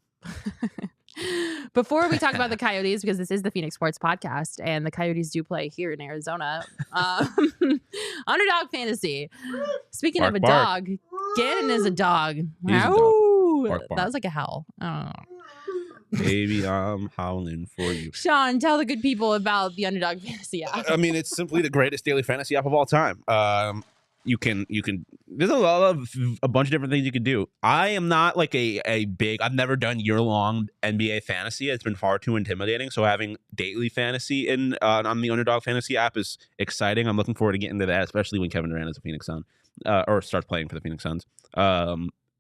[SPEAKER 1] Before we talk about the Coyotes, because this is the Phoenix Sports Podcast, and the Coyotes do play here in Arizona. Underdog Fantasy. Speaking of a dog, Gannon is a dog.
[SPEAKER 2] Bark, bark.
[SPEAKER 1] That was like a howl. I don't know.
[SPEAKER 2] Baby, I'm howling for you.
[SPEAKER 1] Shawn, tell the good people about the Underdog Fantasy app.
[SPEAKER 2] I mean, it's simply the greatest daily fantasy app of all time. You can there's a bunch of different things you can do. I am not like I've never done year-long NBA fantasy. It's been far too intimidating. So having daily fantasy on the Underdog Fantasy app is exciting. I'm looking forward to getting into that, especially when Kevin Durant is a Phoenix Sun, or starts playing for the Phoenix Suns.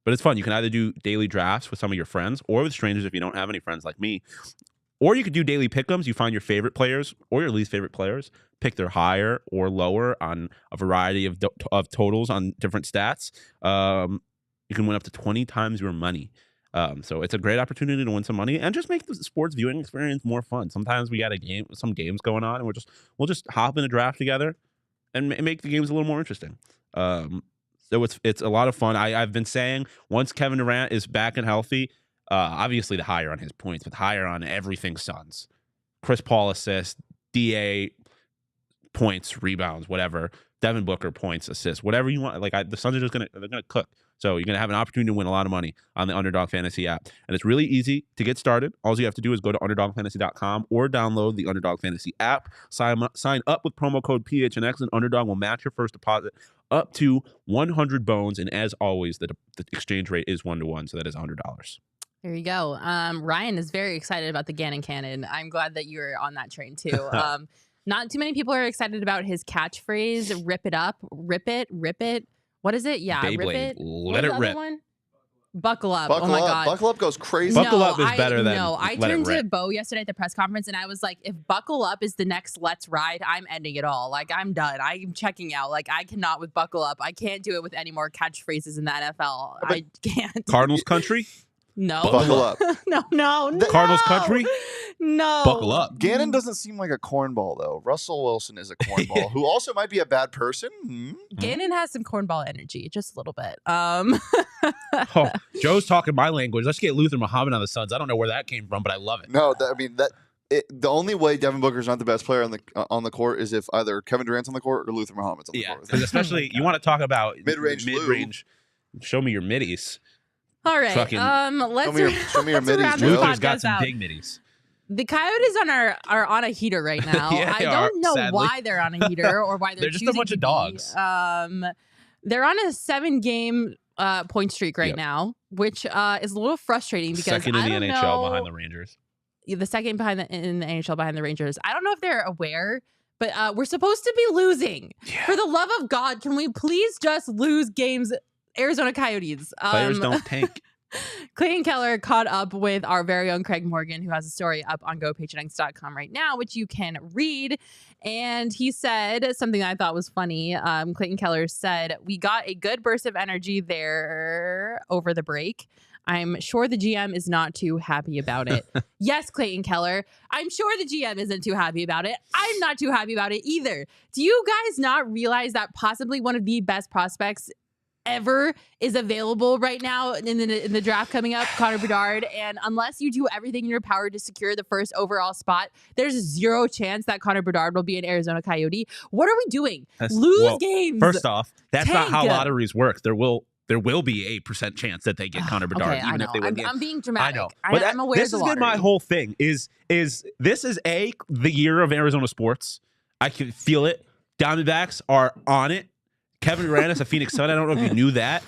[SPEAKER 2] But it's fun. You can either do daily drafts with some of your friends or with strangers if you don't have any friends like me. Or you could do daily pick'ems. You find your favorite players or your least favorite players, pick their higher or lower on a variety of totals on different stats. You can win up to 20 times your money. So it's a great opportunity to win some money and just make the sports viewing experience more fun. Sometimes we got some games going on, and we'll just hop in a draft together and make the games a little more interesting. So it's a lot of fun. I've been saying once Kevin Durant is back and healthy, obviously the higher on his points, but higher on everything Suns. Chris Paul assists, DA points, rebounds, whatever. Devin Booker points, assists, whatever you want. Like the Suns are just gonna cook. So you're gonna have an opportunity to win a lot of money on the Underdog Fantasy app, and it's really easy to get started. All you have to do is go to underdogfantasy.com or download the Underdog Fantasy app. Sign up with promo code PHNX, and Underdog will match your first deposit up to 100 bones. And as always, the exchange rate is 1-to-1, so that is $100.
[SPEAKER 1] There you go. Ryan is very excited about the Gannon Cannon. I'm glad that you're on that train too. Not too many people are excited about his catchphrase, rip it up, rip it. What is it? Yeah,
[SPEAKER 2] Beyblade.
[SPEAKER 1] Rip it.
[SPEAKER 2] Let it rip.
[SPEAKER 1] Buckle up.
[SPEAKER 3] Buckle
[SPEAKER 1] oh my
[SPEAKER 3] up.
[SPEAKER 1] God.
[SPEAKER 3] Buckle up goes crazy.
[SPEAKER 2] Buckle up is better than
[SPEAKER 1] No, I
[SPEAKER 2] let
[SPEAKER 1] turned
[SPEAKER 2] it
[SPEAKER 1] to
[SPEAKER 2] rip.
[SPEAKER 1] Bo yesterday at the press conference and I was like, if buckle up is the next let's ride, I'm ending it all. Like, I'm done. I'm checking out. Like, I cannot with buckle up. I can't do it with any more catchphrases in the NFL. I can't.
[SPEAKER 2] Cardinals country?
[SPEAKER 1] No.
[SPEAKER 3] Buckle up.
[SPEAKER 1] No.
[SPEAKER 2] Cardinals country?
[SPEAKER 1] No.
[SPEAKER 2] Buckle up.
[SPEAKER 3] Gannon doesn't seem like a cornball, though. Russell Wilson is a cornball, who also might be a bad person.
[SPEAKER 1] Gannon has some cornball energy, just a little bit.
[SPEAKER 2] Oh, Joe's talking my language. Let's get Luther Muhammad on the Suns. I don't know where that came from, but I love it.
[SPEAKER 3] No, the only way Devin Booker's not the best player on the court is if either Kevin Durant's on the court or Luther Muhammad's on the court.
[SPEAKER 2] Because especially you want to talk about
[SPEAKER 3] mid-range.
[SPEAKER 2] Show me your middies.
[SPEAKER 1] All right.
[SPEAKER 2] Fucking-
[SPEAKER 3] Show me your middies,
[SPEAKER 1] round
[SPEAKER 3] Joe.
[SPEAKER 1] this
[SPEAKER 2] Luther's got
[SPEAKER 1] podcast
[SPEAKER 2] some
[SPEAKER 1] out.
[SPEAKER 2] big middies.
[SPEAKER 1] The Coyotes are on a heater right now.
[SPEAKER 2] Yeah,
[SPEAKER 1] I
[SPEAKER 2] they
[SPEAKER 1] don't know
[SPEAKER 2] sadly.
[SPEAKER 1] why they're on a heater or why
[SPEAKER 2] They're just a
[SPEAKER 1] choosing
[SPEAKER 2] bunch
[SPEAKER 1] to
[SPEAKER 2] of dogs.
[SPEAKER 1] be. They're on a 7-game point streak right now, which is a little frustrating because
[SPEAKER 2] Second in
[SPEAKER 1] I
[SPEAKER 2] the
[SPEAKER 1] don't
[SPEAKER 2] NHL
[SPEAKER 1] know,
[SPEAKER 2] behind the Rangers.
[SPEAKER 1] the second in the NHL behind the Rangers. I don't know if they're aware, but we're supposed to be losing.
[SPEAKER 2] Yeah.
[SPEAKER 1] For the love of God, can we please just lose games, Arizona Coyotes?
[SPEAKER 2] Players don't tank.
[SPEAKER 1] Clayton Keller caught up with our very own Craig Morgan, who has a story up on GoPHNX.com right now, which you can read. And he said something I thought was funny. Clayton Keller said, "We got a good burst of energy there over the break. I'm sure the GM is not too happy about it." Yes, Clayton Keller, I'm sure the GM isn't too happy about it. I'm not too happy about it either. Do you guys not realize that possibly one of the best prospects ever is available right now in the draft coming up, Connor Bedard? And unless you do everything in your power to secure the first overall spot, there's zero chance that Connor Bedard will be an Arizona Coyote. What are we doing? Lose games.
[SPEAKER 2] First off, that's
[SPEAKER 1] Tank.
[SPEAKER 2] not how lotteries work. There will be a % chance that they get Connor Bedard,
[SPEAKER 1] Okay,
[SPEAKER 2] even if they win.
[SPEAKER 1] I'm being dramatic.
[SPEAKER 2] I know,
[SPEAKER 1] but I'm aware.
[SPEAKER 2] This has been my whole thing. Is this is the year of Arizona sports? I can feel it. Diamondbacks are on it. Kevin Durant is a Phoenix Sun. I don't know if you knew that.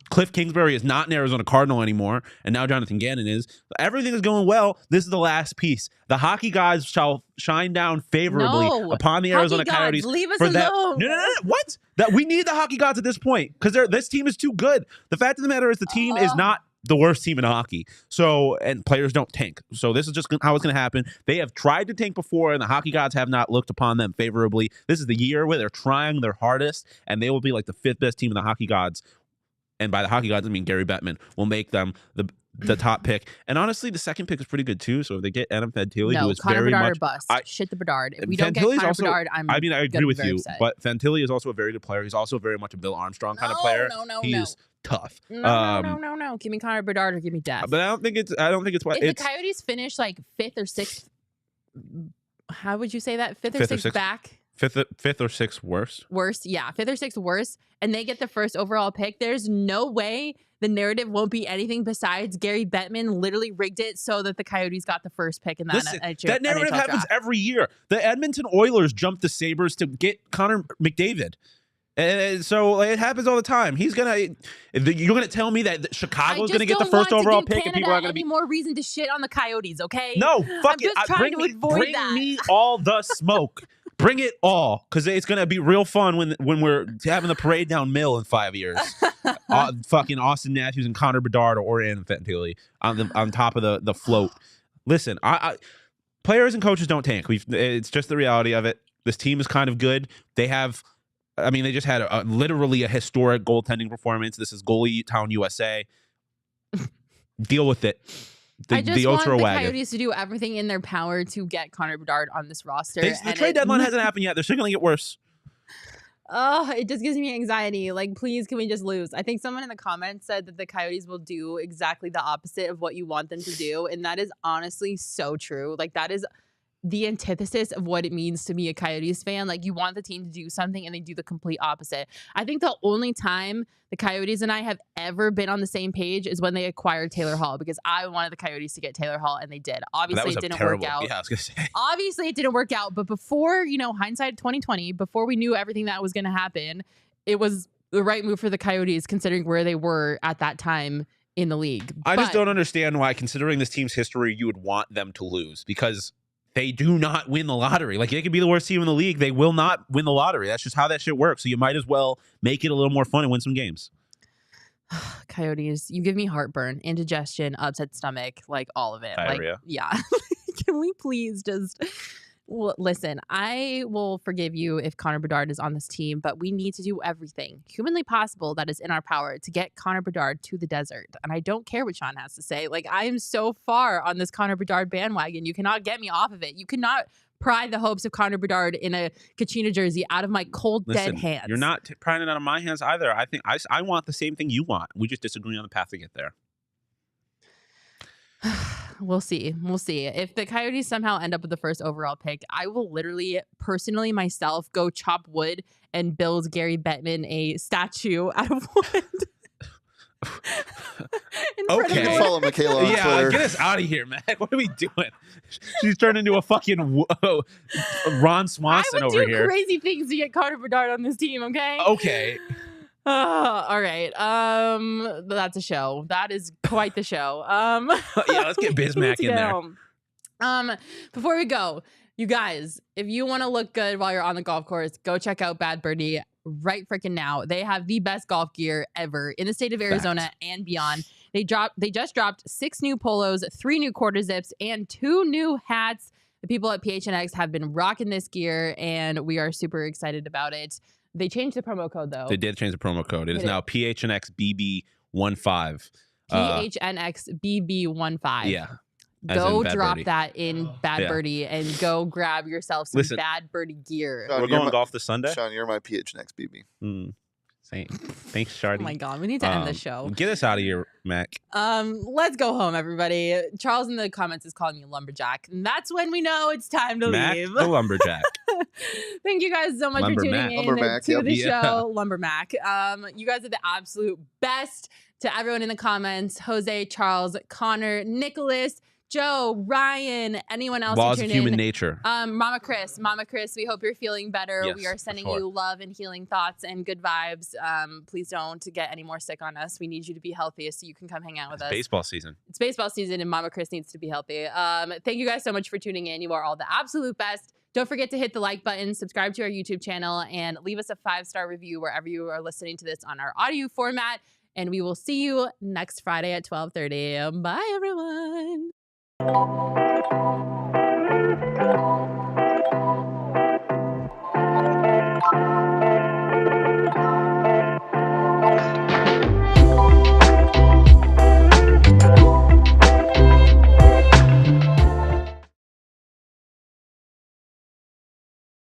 [SPEAKER 2] Cliff Kingsbury is not an Arizona Cardinal anymore, and now Jonathan Gannon is. Everything is going well. This is the last piece. The hockey gods shall shine down favorably upon the Arizona Coyotes.
[SPEAKER 1] Leave us alone.
[SPEAKER 2] No. What? That we need the hockey gods at this point because this team is too good. The fact of the matter is the team is not the worst team in hockey. So, and players don't tank. So this is just how it's going to happen. They have tried to tank before, and the hockey gods have not looked upon them favorably. This is the year where they're trying their hardest, and they will be like the 5th best team in the hockey gods. And by the hockey gods, I mean Gary Bettman will make them the top pick. And honestly, the second pick is pretty good too. So if they get Adam Fantilli, who is
[SPEAKER 1] Connor
[SPEAKER 2] very
[SPEAKER 1] Bedard
[SPEAKER 2] much
[SPEAKER 1] or bust. Shit the Bedard. If we don't get
[SPEAKER 2] Fantilli's
[SPEAKER 1] Connor
[SPEAKER 2] also,
[SPEAKER 1] Bedard,
[SPEAKER 2] I agree with you,
[SPEAKER 1] upset.
[SPEAKER 2] but Fantilli is also a very good player. He's also very much a Bill Armstrong kind of player. He's tough.
[SPEAKER 1] No. Give me Connor Bedard or give me death.
[SPEAKER 2] But I don't think it's what
[SPEAKER 1] if the Coyotes finish like 5th or 6th. How would you say that? 5th or 6th back.
[SPEAKER 2] Fifth or 6th worse.
[SPEAKER 1] Yeah, 5th or 6th worse, and they get the first overall pick. There's no way the narrative won't be anything besides Gary Bettman literally rigged it so that the Coyotes got the first pick in that.
[SPEAKER 2] That narrative
[SPEAKER 1] NHL
[SPEAKER 2] happens
[SPEAKER 1] draft.
[SPEAKER 2] every year. The Edmonton Oilers jumped the Sabres to get Connor McDavid. And so it happens all the time. You're gonna tell me that Chicago's gonna get the first overall pick, and people are gonna be
[SPEAKER 1] more reason to shit on the Coyotes. Okay?
[SPEAKER 2] No, fuck it.
[SPEAKER 1] Bring
[SPEAKER 2] me all the smoke. Bring it all, because it's gonna be real fun when we're having the parade down Mill in 5 years. Fucking Austin Matthews and Connor Bedard or Adam Fantilli on top of the float. Listen, players and coaches don't tank. It's just the reality of it. This team is kind of good. They just had literally a historic goaltending performance. This is Goalie Town USA. Deal with it.
[SPEAKER 1] I just want the Coyotes to do everything in their power to get Connor Bedard on this roster.
[SPEAKER 2] The trade deadline hasn't happened yet. They're still going to get worse.
[SPEAKER 1] Oh, it just gives me anxiety. Like, please, can we just lose? I think someone in the comments said that the Coyotes will do exactly the opposite of what you want them to do. And that is honestly so true. Like, that is the antithesis of what it means to be a Coyotes fan. Like, you want the team to do something and they do the complete opposite. I think the only time the Coyotes and I have ever been on the same page is when they acquired Taylor Hall, because I wanted the Coyotes to get Taylor Hall and they did. Obviously, it didn't work out.
[SPEAKER 2] Yeah, I was gonna say.
[SPEAKER 1] Obviously, it didn't work out. But before, hindsight 2020, before we knew everything that was going to happen, it was the right move for the Coyotes, considering where they were at that time in the league.
[SPEAKER 2] I just don't understand why, considering this team's history, you would want them to lose, because they do not win the lottery. Like, they could be the worst team in the league. They will not win the lottery. That's just how that shit works. So you might as well make it a little more fun and win some games.
[SPEAKER 1] Coyotes, you give me heartburn, indigestion, upset stomach, like all of it.
[SPEAKER 2] Diarrhea.
[SPEAKER 1] Like, yeah. Can we please just... Well, listen, I will forgive you if Connor Bedard is on this team, but we need to do everything humanly possible that is in our power to get Connor Bedard to the desert. And I don't care what Shawn has to say. Like, I am so far on this Connor Bedard bandwagon. You cannot get me off of it. You cannot pry the hopes of Connor Bedard in a Kachina jersey out of my cold, dead hands.
[SPEAKER 2] You're not prying it out of my hands either. I think I want the same thing you want. We just disagree on the path to get there.
[SPEAKER 1] We'll see. If the Coyotes somehow end up with the first overall pick, I will literally, personally, myself, go chop wood and build Gary Bettman a statue out of wood.
[SPEAKER 3] Okay. Follow Makayla on Twitter.
[SPEAKER 2] Get us out of here, man. What are we doing? She's turned into a fucking Ron Swanson over here.
[SPEAKER 1] I would do crazy things to get Connor Bedard on this team, okay?
[SPEAKER 2] Okay.
[SPEAKER 1] All right. That's a show. That is quite the show.
[SPEAKER 2] Yeah, let's get Bismack in there.
[SPEAKER 1] Before we go, you guys, if you want to look good while you're on the golf course, go check out Bad Birdie right freaking now. They have the best golf gear ever in the state of Arizona
[SPEAKER 2] Fact.
[SPEAKER 1] and beyond. They just dropped 6 new polos, 3 new quarter zips, and 2 new hats. The people at PHNX have been rocking this gear, and we are super excited about it. They changed the promo code, though.
[SPEAKER 2] They did change the promo code. It is now PHNX BB15.
[SPEAKER 1] PHNX BB15.
[SPEAKER 2] Yeah.
[SPEAKER 1] Go drop
[SPEAKER 2] Birdie.
[SPEAKER 1] that in Bad Birdie and go grab yourself some Bad Birdie gear.
[SPEAKER 3] Shawn,
[SPEAKER 2] We're going golf this Sunday.
[SPEAKER 3] Shawn, you're my PHNX BB.
[SPEAKER 2] Thanks, Shardy.
[SPEAKER 1] Oh my God, we need to end the show.
[SPEAKER 2] Get us out of here, Mac.
[SPEAKER 1] Let's go home, everybody. Charles in the comments is calling you lumberjack, and that's when we know it's time to
[SPEAKER 2] Mac,
[SPEAKER 1] leave.
[SPEAKER 2] the lumberjack.
[SPEAKER 1] Thank you guys so much for tuning in to the show, Lumbermac. You guys are the absolute best. To everyone in the comments, Jose, Charles, Connor, Nicholas, Joe, Ryan, anyone else
[SPEAKER 2] Laws of human nature.
[SPEAKER 1] Mama Chris, we hope you're feeling better.
[SPEAKER 2] Yes,
[SPEAKER 1] we are sending you love and healing thoughts and good vibes. Please don't get any more sick on us. We need you to be healthy so you can come hang out with us.
[SPEAKER 2] Baseball season.
[SPEAKER 1] It's baseball season and Mama Chris needs to be healthy. Thank you guys so much for tuning in. You are all the absolute best. Don't forget to hit the like button, subscribe to our YouTube channel, and leave us a 5-star review wherever you are listening to this on our audio format. And we will see you next Friday at 12:30. Bye, everyone.